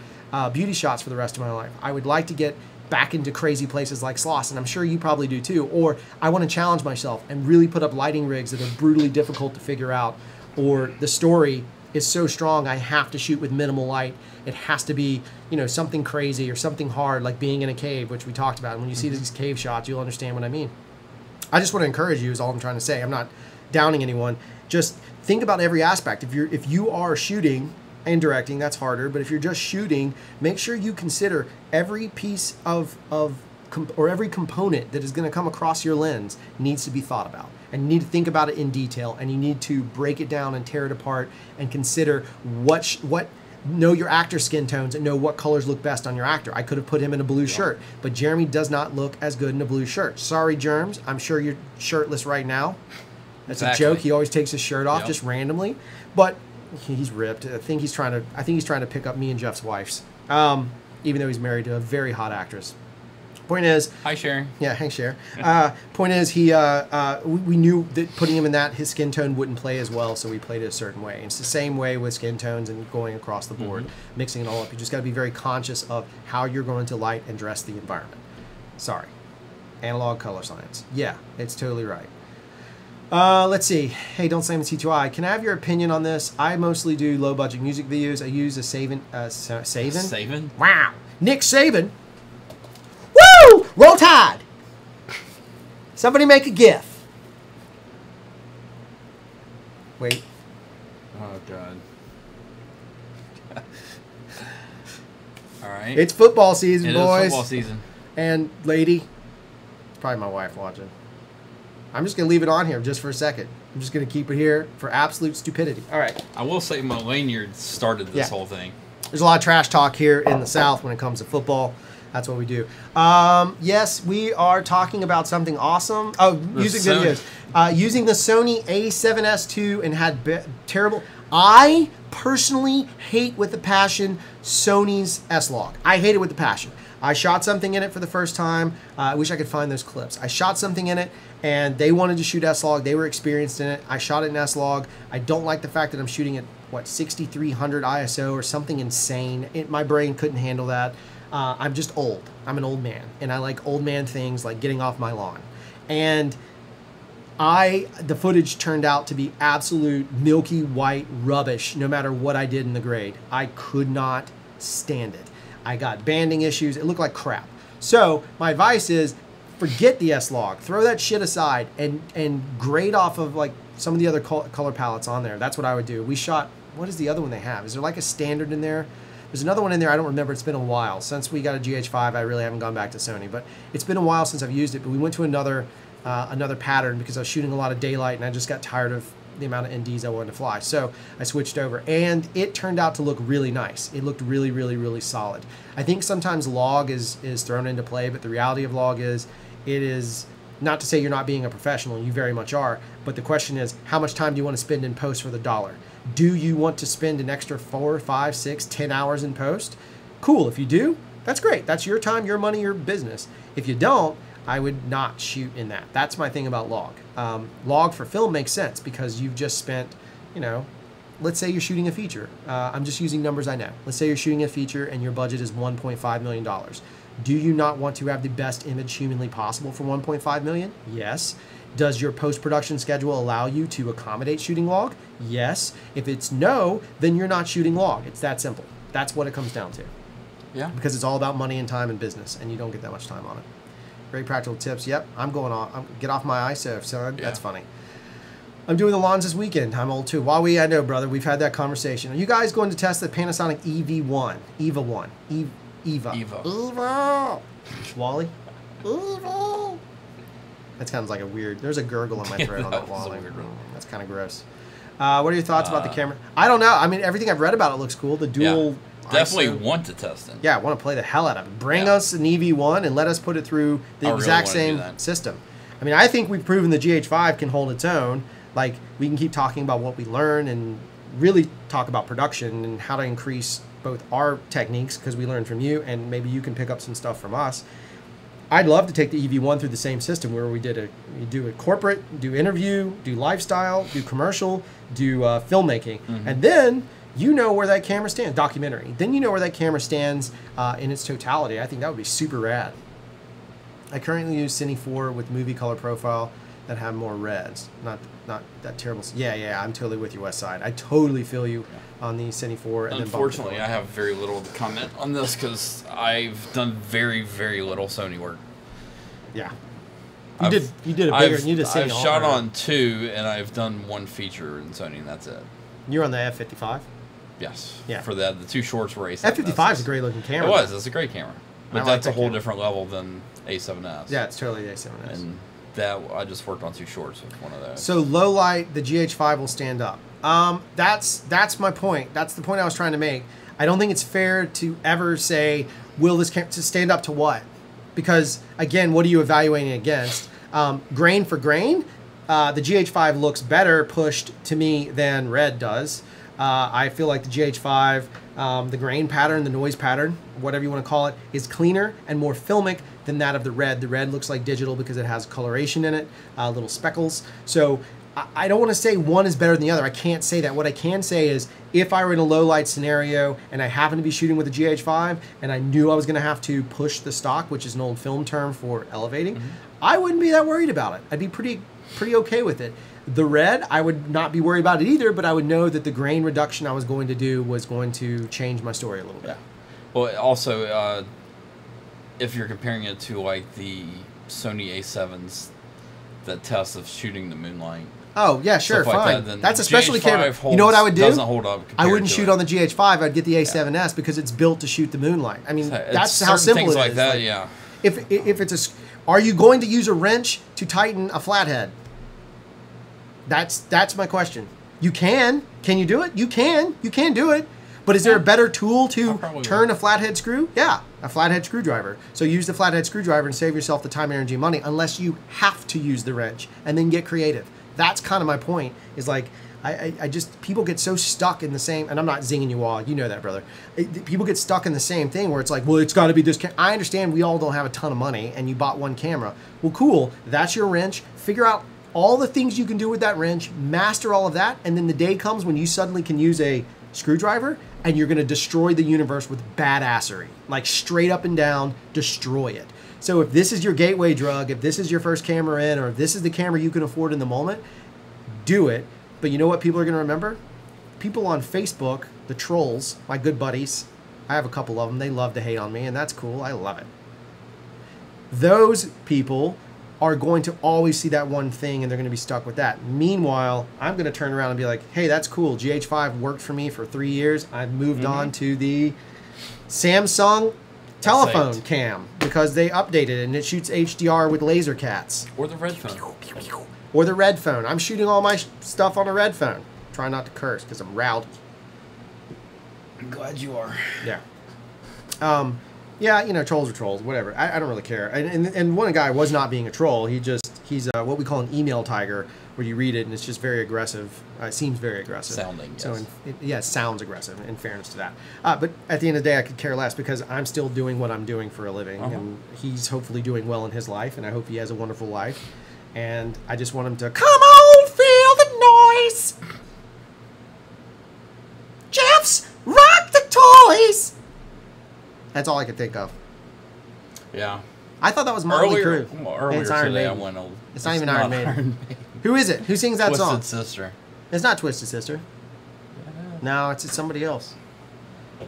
beauty shots for the rest of my life. I would like to get back into crazy places like Sloss, and I'm sure you probably do too. Or I wanna challenge myself and really put up lighting rigs that are brutally difficult to figure out, or the story is so strong I have to shoot with minimal light. It has to be, you know, something crazy or something hard, like being in a cave, which we talked about. And when you see these cave shots, you'll understand what I mean. I just want to encourage you is all I'm trying to say. I'm not downing anyone. Just think about every aspect. If you are shooting and directing, that's harder. But if you're just shooting, make sure you consider every piece or every component that is going to come across your lens needs to be thought about. And you need to think about it in detail, and you need to break it down and tear it apart and consider know your actor's skin tones and know what colors look best on your actor. I could have put him in a blue shirt, but Jeremy does not look as good in a blue shirt. Sorry, Germs. I'm sure you're shirtless right now. That's a joke. He always takes his shirt off just randomly, but he's ripped. I think he's trying to pick up me and Jeff's wives, even though he's married to a very hot actress. Point is, hi Sharon. Yeah, thanks, Sharon. Point is, we knew that putting him in that, his skin tone wouldn't play as well, so we played it a certain way. And it's the same way with skin tones and going across the board, mixing it all up. You just got to be very conscious of how you're going to light and dress the environment. Sorry, analog color science. Yeah, it's totally right. Let's see. Hey, don't slam the T2i. Can I have your opinion on this? I mostly do low budget music videos. I use a Saban. Saban? Wow, Nick Saban. Woo! Roll Tide! Somebody make a GIF. Wait. Oh, God. right. It's football season, It boys. is football season. And lady, it's probably my wife watching. I'm just going to leave it on here just for a second. I'm just going to keep it here for absolute stupidity. All right. I will say my lanyard started this whole thing. There's a lot of trash talk here in the South when it comes to football. That's what we do. Yes, we are talking about something awesome. Oh, music videos. Using the Sony A7S2 and had terrible... I personally hate with a passion Sony's S-Log. I hate it with a passion. I shot something in it for the first time. I wish I could find those clips. I shot something in it, and they wanted to shoot S-Log. They were experienced in it. I shot it in S-Log. I don't like the fact that I'm shooting at, what, 6300 ISO or something insane. My brain couldn't handle that. I'm just old. I'm an old man, and I like old man things like getting off my lawn. And the footage turned out to be absolute milky white rubbish no matter what I did in the grade. I could not stand it. I got banding issues. It looked like crap. So my advice is forget the S-Log. Throw that shit aside and grade off of like some of the other color palettes on there. That's what I would do. We shot, what is the other one they have? Is there like a standard in there? There's another one in there. I don't remember. It's been a while. Since we got a GH5, I really haven't gone back to Sony. But it's been a while since I've used it. But we went to another pattern because I was shooting a lot of daylight and I just got tired of the amount of NDs I wanted to fly. So I switched over and it turned out to look really nice. It looked really, really, really solid. I think sometimes log is thrown into play, but the reality of log is it is not to say you're not being a professional. You very much are. But the question is, how much time do you want to spend in post for the dollar? Do you want to spend an extra 4, 5, 6, 10 hours in post? Cool. If you do, that's great. That's your time, your money, your business. If you don't, I would not shoot in that. That's my thing about log. Log for film makes sense because you've just spent, you know, let's say you're shooting a feature. I'm just using numbers I know. Let's say you're shooting a feature and your budget is $1.5 million. Do you not want to have the best image humanly possible for $1.5 million? Yes. Does your post-production schedule allow you to accommodate shooting log? Yes. If it's no, then you're not shooting log. It's that simple. That's what it comes down to. Yeah. Because it's all about money and time and business, and you don't get that much time on it. Great practical tips. Yep, I'm going on. Get off my ISO, son. Yeah. That's funny. I'm doing the lawns this weekend. I'm old too. I know, brother. We've had that conversation. Are you guys going to test the Panasonic EV1? Eva. Wally? Eva. That sounds like a weird... There's a gurgle in my throat on that Wally. That's kind of gross. What are your thoughts about the camera? I don't know. I mean, everything I've read about it looks cool. The dual... Definitely want to test it. Yeah, I want to play the hell out of it. Bring us an EV1 and let us put it through the exact same system. I mean, I think we've proven the GH5 can hold its own. Like, we can keep talking about what we learn and really talk about production and how to increase both our techniques, because we learned from you, and maybe you can pick up some stuff from us. I'd love to take the EV1 through the same system where we do a corporate, do interview, do lifestyle, do commercial, do filmmaking. And then you know where that camera stands, documentary. Then you know where that camera stands in its totality. I think that would be super rad. I currently use Cine 4 with movie color profile that have more reds. Not that terrible. Yeah, I'm totally with you, West Side. I totally feel you on the Cine 4. And unfortunately, I have very little to comment on this because I've done very, very little Sony work. Yeah. You did a bigger, you did Cine. I've shot on 2, and I've done 1 feature in Sony, and that's it. You're on the F55? Yes. Yeah. For that, the 2 shorts were A7S. F55 is a great looking camera. It was. It's a great camera. But that's a whole different level than A7S. Yeah, it's totally the A7S. And that I just worked on 2 shorts with one of those. So low light, the GH5 will stand up. That's my point. That's the point I was trying to make. I don't think it's fair to ever say, will this camera stand up to what? Because again, what are you evaluating against? Grain for grain, the GH5 looks better pushed to me than RED does. I feel like the GH5, the grain pattern, the noise pattern, whatever you want to call it, is cleaner and more filmic than that of the RED. The RED looks like digital because it has coloration in it, little speckles. So I don't want to say one is better than the other. I can't say that. What I can say is if I were in a low light scenario and I happened to be shooting with a GH5 and I knew I was going to have to push the stock, which is an old film term for elevating, I wouldn't be that worried about it. I'd be pretty okay with it. The RED, I would not be worried about it either, but I would know that the grain reduction I was going to do was going to change my story a little bit. Yeah. Well, also, if you're comparing it to like the Sony A7s, that test of shooting the moonlight, Oh yeah, sure, stuff like fine. that, then That's a specialty camera. GH5 You know what I would do? Doesn't hold up. I wouldn't compared to shoot it. on the GH5. I'd get the A7S because it's built to shoot the moonlight. I mean, that's how simple things it like is. that. Like, Yeah. If it's a, are you going to use a wrench to tighten a flathead? That's my question. You can. Can you do it? You can. You can do it. But is there a better tool to turn a flathead screw? Yeah, a flathead screwdriver. So use the flathead screwdriver and save yourself the time, energy, and money, unless you have to use the wrench, and then get creative. That's kind of my point, is like, I just, people get so stuck in the same, and I'm not zinging you all, you know that, brother. People get stuck in the same thing where it's like, well, it's got to be this I understand we all don't have a ton of money, and you bought one camera. Well, cool, that's your wrench. Figure out all the things you can do with that wrench, master all of that, and then the day comes when you suddenly can use a screwdriver, and you're going to destroy the universe with badassery. Like, straight up and down, destroy it. So if this is your gateway drug, if this is your first camera in, or if this is the camera you can afford in the moment, do it. But you know what people are going to remember? People on Facebook, the trolls, my good buddies, I have a couple of them, they love to hate on me, and that's cool, I love it. Those people are going to always see that one thing, and they're going to be stuck with that. Meanwhile, I'm going to turn around and be like, hey, that's cool. GH5 worked for me for 3 years. I've moved on to the Samsung telephone cam because they updated it, and it shoots HDR with laser cats. Or the red phone. Or the red phone. I'm shooting all my stuff on a red phone. Try not to curse because I'm rowdy. I'm glad you are. Yeah. Yeah, you know, trolls are trolls, whatever. I don't really care. And one guy was not being a troll. He's what we call an email tiger, where you read it and it's just very aggressive. It seems very aggressive. Sounding, yes. So, it sounds aggressive, in fairness to that. But at the end of the day, I could care less because I'm still doing what I'm doing for a living. And he's hopefully doing well in his life, and I hope he has a wonderful life. And I just want him to, come on, feel the noise. Jeff's rock the toys. That's all I could think of. Yeah. I thought that was Motley Crue. Earlier it's Iron today, Maiden. I went over. It's not even Iron Maiden. Who is it? Who sings that song? Twisted Sister. It's not Twisted Sister. No, it's somebody else.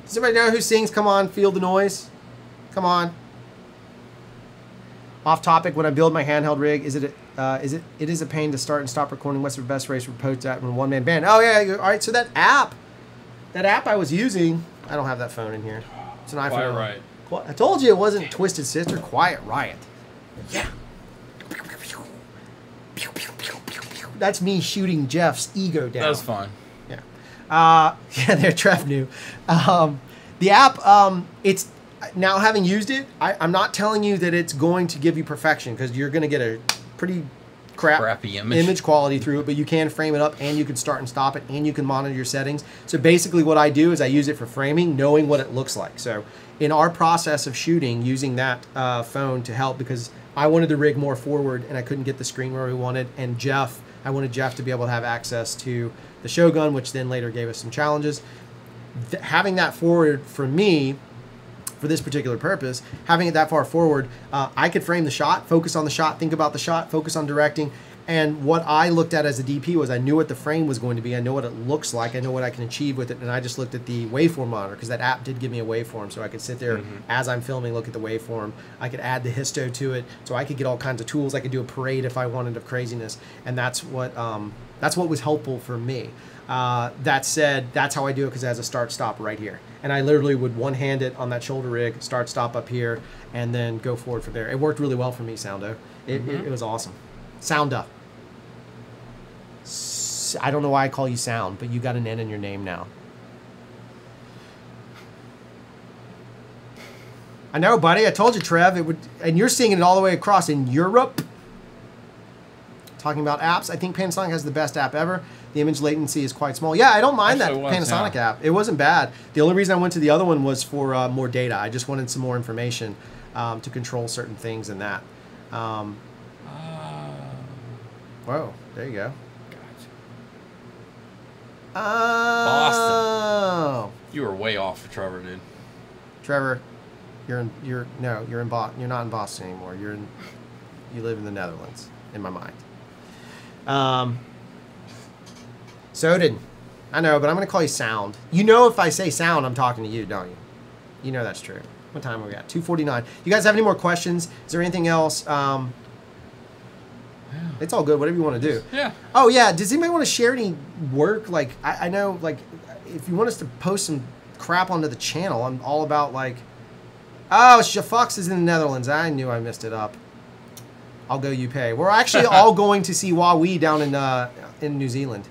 Does anybody know who sings Come On, Feel the Noise? Come on. Off topic, when I build my handheld rig, it is a pain to start and stop recording. What's the best race for post at when one-man band? Oh, yeah. All right, so that app I was using, I don't have that phone in here. It's an iPhone. Quiet Riot. I told you it wasn't Twisted Sister. Quiet Riot. Yeah. That's me shooting Jeff's ego down. That was fun. Yeah. Yeah, there, Trev knew. The app, it's now having used it, I'm not telling you that it's going to give you perfection because you're going to get a pretty crappy image quality through it, but you can frame it up and you can start and stop it and you can monitor your settings. So basically what I do is I use it for framing, knowing what it looks like. So in our process of shooting, using that phone to help, because I wanted the rig more forward and I couldn't get the screen where we wanted, and I wanted Jeff to be able to have access to the Shogun, which then later gave us some challenges. Having that forward for me, for this particular purpose, having it that far forward, I could frame the shot, focus on the shot, think about the shot, focus on directing. And what I looked at as a DP was I knew what the frame was going to be. I know what it looks like. I know what I can achieve with it. And I just looked at the waveform monitor because that app did give me a waveform. So I could sit there as I'm filming, look at the waveform. I could add the histo to it. So I could get all kinds of tools. I could do a parade if I wanted of craziness. And that's what was helpful for me. That said, that's how I do it because it has a start-stop right here. And I literally would one-hand it on that shoulder rig, start-stop up here, and then go forward from there. It worked really well for me, Soundo. It was awesome. Sounda. I don't know why I call you Sound, but you got an N in your name now. I know, buddy. I told you, Trev. It would, and you're seeing it all the way across in Europe. Talking about apps, I think Panasonic has the best app ever. The image latency is quite small. Yeah, I don't mind that Panasonic app. It wasn't bad. The only reason I went to the other one was for more data. I just wanted some more information to control certain things in that. Whoa, there you go. Boston. You were way off for Trevor, dude. Trevor, you're in Boston. You're not in Boston anymore. You live in the Netherlands in my mind. Soden. I know, but I'm going to call you Sound. You know if I say Sound, I'm talking to you, don't you? You know that's true. What time are we at? 2:49. You guys have any more questions? Is there anything else? It's all good. Whatever you want to do. Yeah. Oh yeah. Does anybody want to share any work? Like I know, like if you want us to post some crap onto the channel, I'm all about like. Oh, Fox is in the Netherlands. I knew I messed it up. I'll go. You pay. We're actually all going to see Huawei down in New Zealand.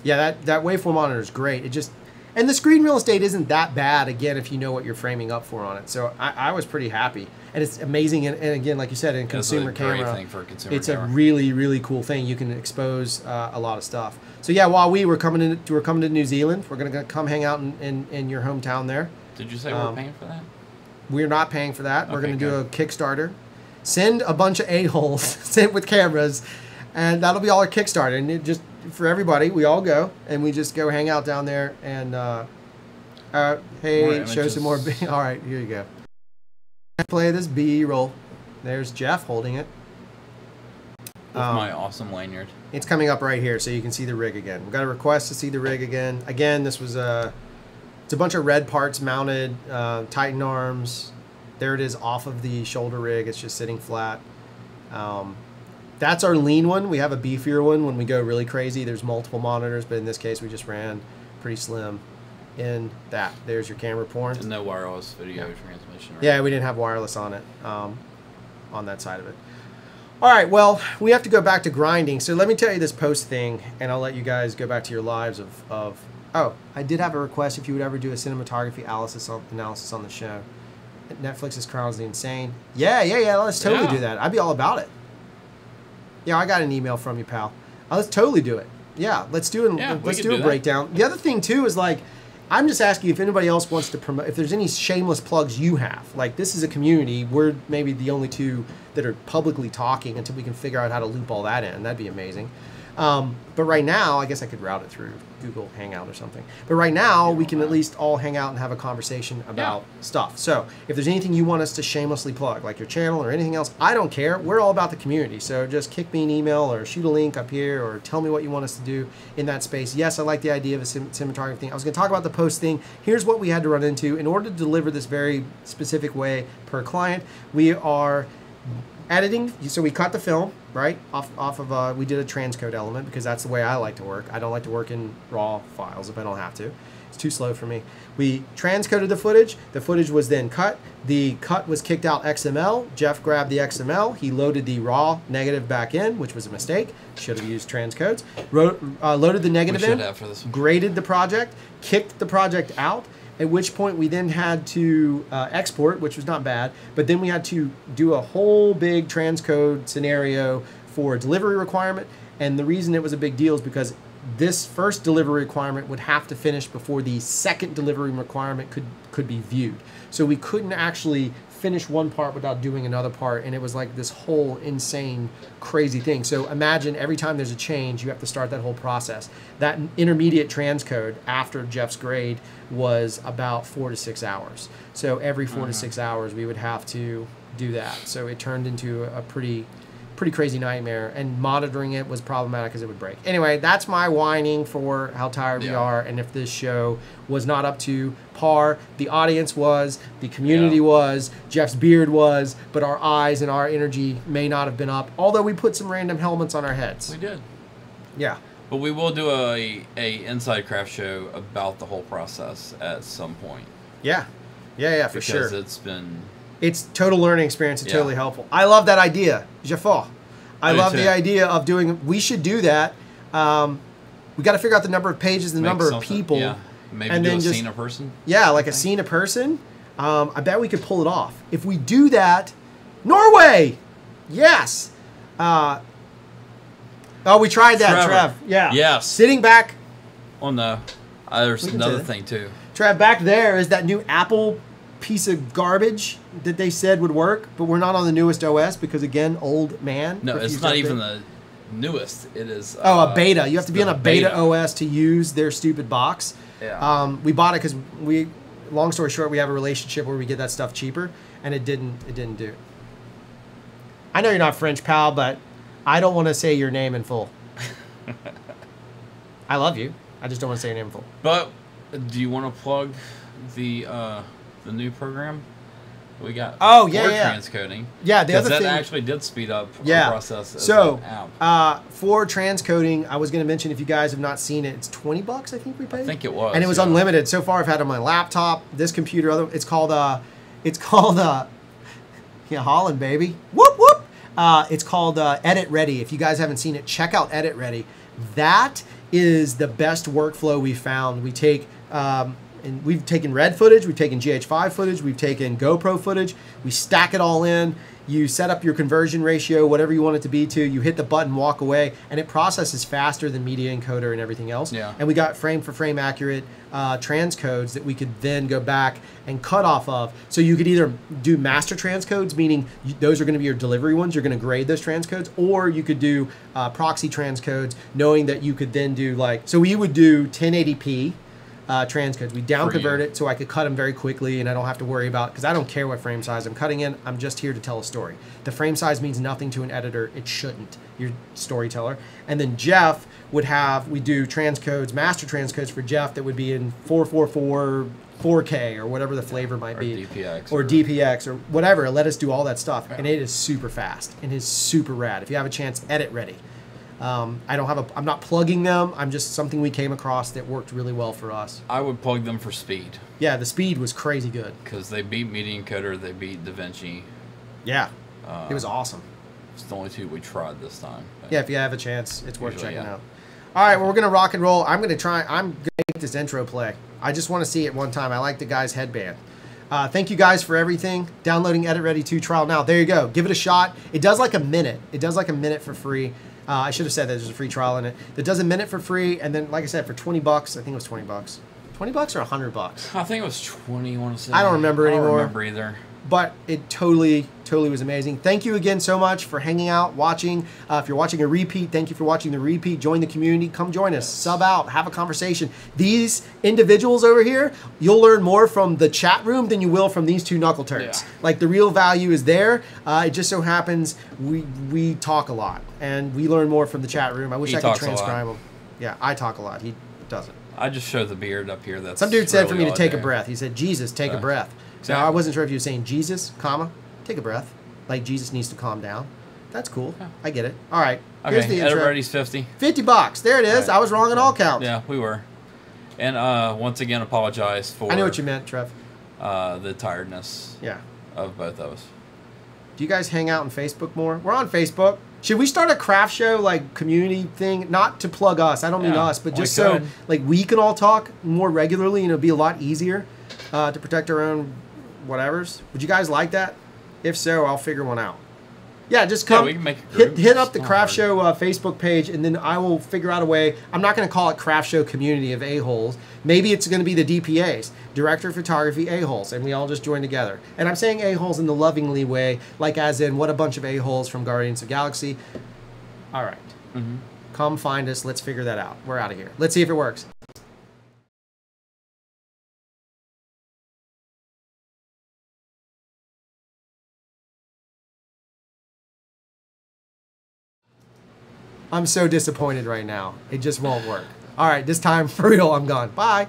Yeah, that waveform monitor is great. It just and the screen real estate isn't that bad again if you know what you're framing up for on it. So I was pretty happy, and it's amazing. And again, like you said, in consumer camera, it's a really cool thing. You can expose a lot of stuff. So yeah, Huawei, we're coming to New Zealand. We're gonna come hang out in your hometown there. Did you say we're paying for that? We're not paying for that. We're going to do a Kickstarter. Send a bunch of a-holes sent with cameras, and that'll be all our Kickstarter. And it just for everybody, we all go, and we just go hang out down there. And hey, show some more. All right, here you go. Play this B-roll. There's Jeff holding it. With my awesome lanyard. It's coming up right here, so you can see the rig again. We got a request to see the rig again. Again, this was it's a bunch of red parts mounted, Titan arms. There it is off of the shoulder rig. It's just sitting flat. That's our lean one. We have a beefier one when we go really crazy. There's multiple monitors, but in this case, we just ran pretty slim in that. There's your camera port. No wireless video transmission. Right? Yeah, we didn't have wireless on it, on that side of it. All right, well, we have to go back to grinding. So let me tell you this post thing, and I'll let you guys go back to your lives of oh, I did have a request if you would ever do a cinematography analysis on the show. Netflix is currently insane. Yeah, let's totally do that. I'd be all about it. Yeah, I got an email from you, pal. Let's totally do it. Yeah, let's do it. Yeah, let's do a breakdown. The other thing, too, is like, I'm just asking if anybody else wants to promote, if there's any shameless plugs you have. Like, this is a community. We're maybe the only two that are publicly talking until we can figure out how to loop all that in. That'd be amazing. But right now, I guess I could route it through Google Hangout or something. But right now, we can at least all hang out and have a conversation about stuff. So if there's anything you want us to shamelessly plug, like your channel or anything else, I don't care. We're all about the community. So just kick me an email or shoot a link up here or tell me what you want us to do in that space. Yes, I like the idea of a cinematography thing. I was going to talk about the post thing. Here's what we had to run into. In order to deliver this very specific way per client, we are editing. So we cut the film, right, off of, we did a transcode element because that's the way I like to work. I don't like to work in raw files if I don't have to. It's too slow for me. We transcoded the footage. The footage was then cut. The cut was kicked out XML. Jeff grabbed the XML. He loaded the raw negative back in, which was a mistake. Should have used transcodes. Loaded the negative in, graded the project, kicked the project out, at which point we then had to export, which was not bad, but then we had to do a whole big transcode scenario for a delivery requirement. And the reason it was a big deal is because this first delivery requirement would have to finish before the second delivery requirement could be viewed. So we couldn't actually finish one part without doing another part, and it was like this whole insane, crazy thing. So imagine every time there's a change, you have to start that whole process. That intermediate transcode after Jeff's grade was about 4 to 6 hours. So every 4 to 6 hours, we would have to do that. So it turned into a pretty crazy nightmare, and monitoring it was problematic because it would break. Anyway, that's my whining for how tired we are, and if this show was not up to par. The audience was, the community was, Jeff's beard was, but our eyes and our energy may not have been up, although we put some random helmets on our heads. We did. Yeah. But we will do a inside craft show about the whole process at some point. Yeah, for sure. Because it's total learning experience and totally helpful. I love that idea, Jaffa. I love the idea of doing. We should do that. We got to figure out the number of pages, the number of people. Yeah. Maybe and do a scene a person. Yeah, like a scene a person. I bet we could pull it off. If we do that, Norway! Yes! Oh, we tried that, Trev. Yeah. Yes. Sitting back. On the... there's another thing, too. Trev, back there is that new Apple piece of garbage that they said would work, but we're not on the newest OS because, again, old man. No, it's not even the newest. It is... a beta. You have to be on a beta OS to use their stupid box. Yeah. We bought it because long story short, we have a relationship where we get that stuff cheaper, and it didn't do. I know you're not French, pal, but I don't want to say your name in full. I love you. I just don't want to say your name in full. But do you want to plug the new program? we got Oh, yeah, for yeah. transcoding. Yeah, the other that thing actually did speed up Yeah. our process as So, an app. for transcoding, I was going to mention, if you guys have not seen it, it's $20, I think we paid. I think it was. And it was yeah. unlimited. So far, I've had it on my laptop, this computer. It's called yeah, Holland, baby. Whoop whoop. It's called EditReady. If you guys haven't seen it, check out EditReady. That is the best workflow we found. We take and we've taken RED footage, we've taken GH5 footage, we've taken GoPro footage. We stack it all in. You set up your conversion ratio, whatever you want it to be to. You hit the button, walk away, and it processes faster than Media Encoder and everything else. Yeah. And we got frame-for-frame accurate transcodes that we could then go back and cut off of. So you could either do master transcodes, meaning those are going to be your delivery ones. You're going to grade those transcodes, or you could do proxy transcodes, knowing that you could then do so we would do 1080p. Transcodes. We down convert it so I could cut them very quickly and I don't have to worry about, because I don't care what frame size I'm cutting in. I'm just here to tell a story. The frame size means nothing to an editor. It shouldn't. You're a storyteller. And then Jeff we do transcodes, master transcodes for Jeff that would be in 444, 4K or whatever the flavor might be. DPX. Or DPX or whatever. Let us do all that stuff. And it is super fast and is super rad. If you have a chance, EditReady. I'm not plugging them. I'm just something we came across that worked really well for us. I would plug them for speed. Yeah, the speed was crazy good. Because they beat Media Encoder, they beat DaVinci. Yeah, it was awesome. It's the only two we tried this time. Yeah, if you have a chance, it's worth Usually, checking yeah. out. All right, well, we're gonna rock and roll. I'm gonna make this intro play. I just want to see it one time. I like the guy's headband. Thank you guys for everything. Downloading EditReady 2 trial now. There you go. Give it a shot. It does like a minute. It does like a minute for free. I should have said that there's a free trial in it. It does a minute for free, and then, like I said, for $20, I think it was $20. $20 or $100? I think it was 20, I want to say. I don't remember anymore. I don't remember either. But it totally was amazing. Thank you again so much for hanging out, watching. If you're watching a repeat, thank you for watching the repeat. Join the community. Come join us. Sub out. Have a conversation. These individuals over here, you'll learn more from the chat room than you will from these two knuckle turds. Yeah. Like, the real value is there. It just so happens we talk a lot, and we learn more from the chat room. I wish I could transcribe them. Yeah, I talk a lot. He doesn't. I just show the beard up here. That's some dude said for me to take a there. breath. He said, Jesus, take a breath. Exactly. Now, I wasn't sure if you were saying Jesus, comma, take a breath. Like Jesus needs to calm down. That's cool. Yeah. I get it. All right. Okay, here's the intro. EditReady's 50. $50. There it is. Right. I was wrong on all counts. Yeah, we were. And once again, apologize for... I know what you meant, Trev. The tiredness of both of us. Do you guys hang out on Facebook more? We're on Facebook. Should we start a craft show, like, community thing? Not to plug us. I don't mean us, but just so, like, we can all talk more regularly and it'll be a lot easier to protect our own whatevers. Would you guys like that? If so, I'll figure one out. Yeah, just come. Yeah, we can make a group. Hit up the Craft Show Facebook page, and then I will figure out a way. I'm not going to call it Craft Show Community of A-holes. Maybe it's going to be the DPAs, Director of Photography A-holes, and we all just join together. And I'm saying A-holes in the lovingly way, like as in, what a bunch of A-holes from Guardians of the Galaxy. All right. Mm-hmm. Come find us. Let's figure that out. We're out of here. Let's see if it works. I'm so disappointed right now. It just won't work. All right, this time, for real, I'm gone. Bye.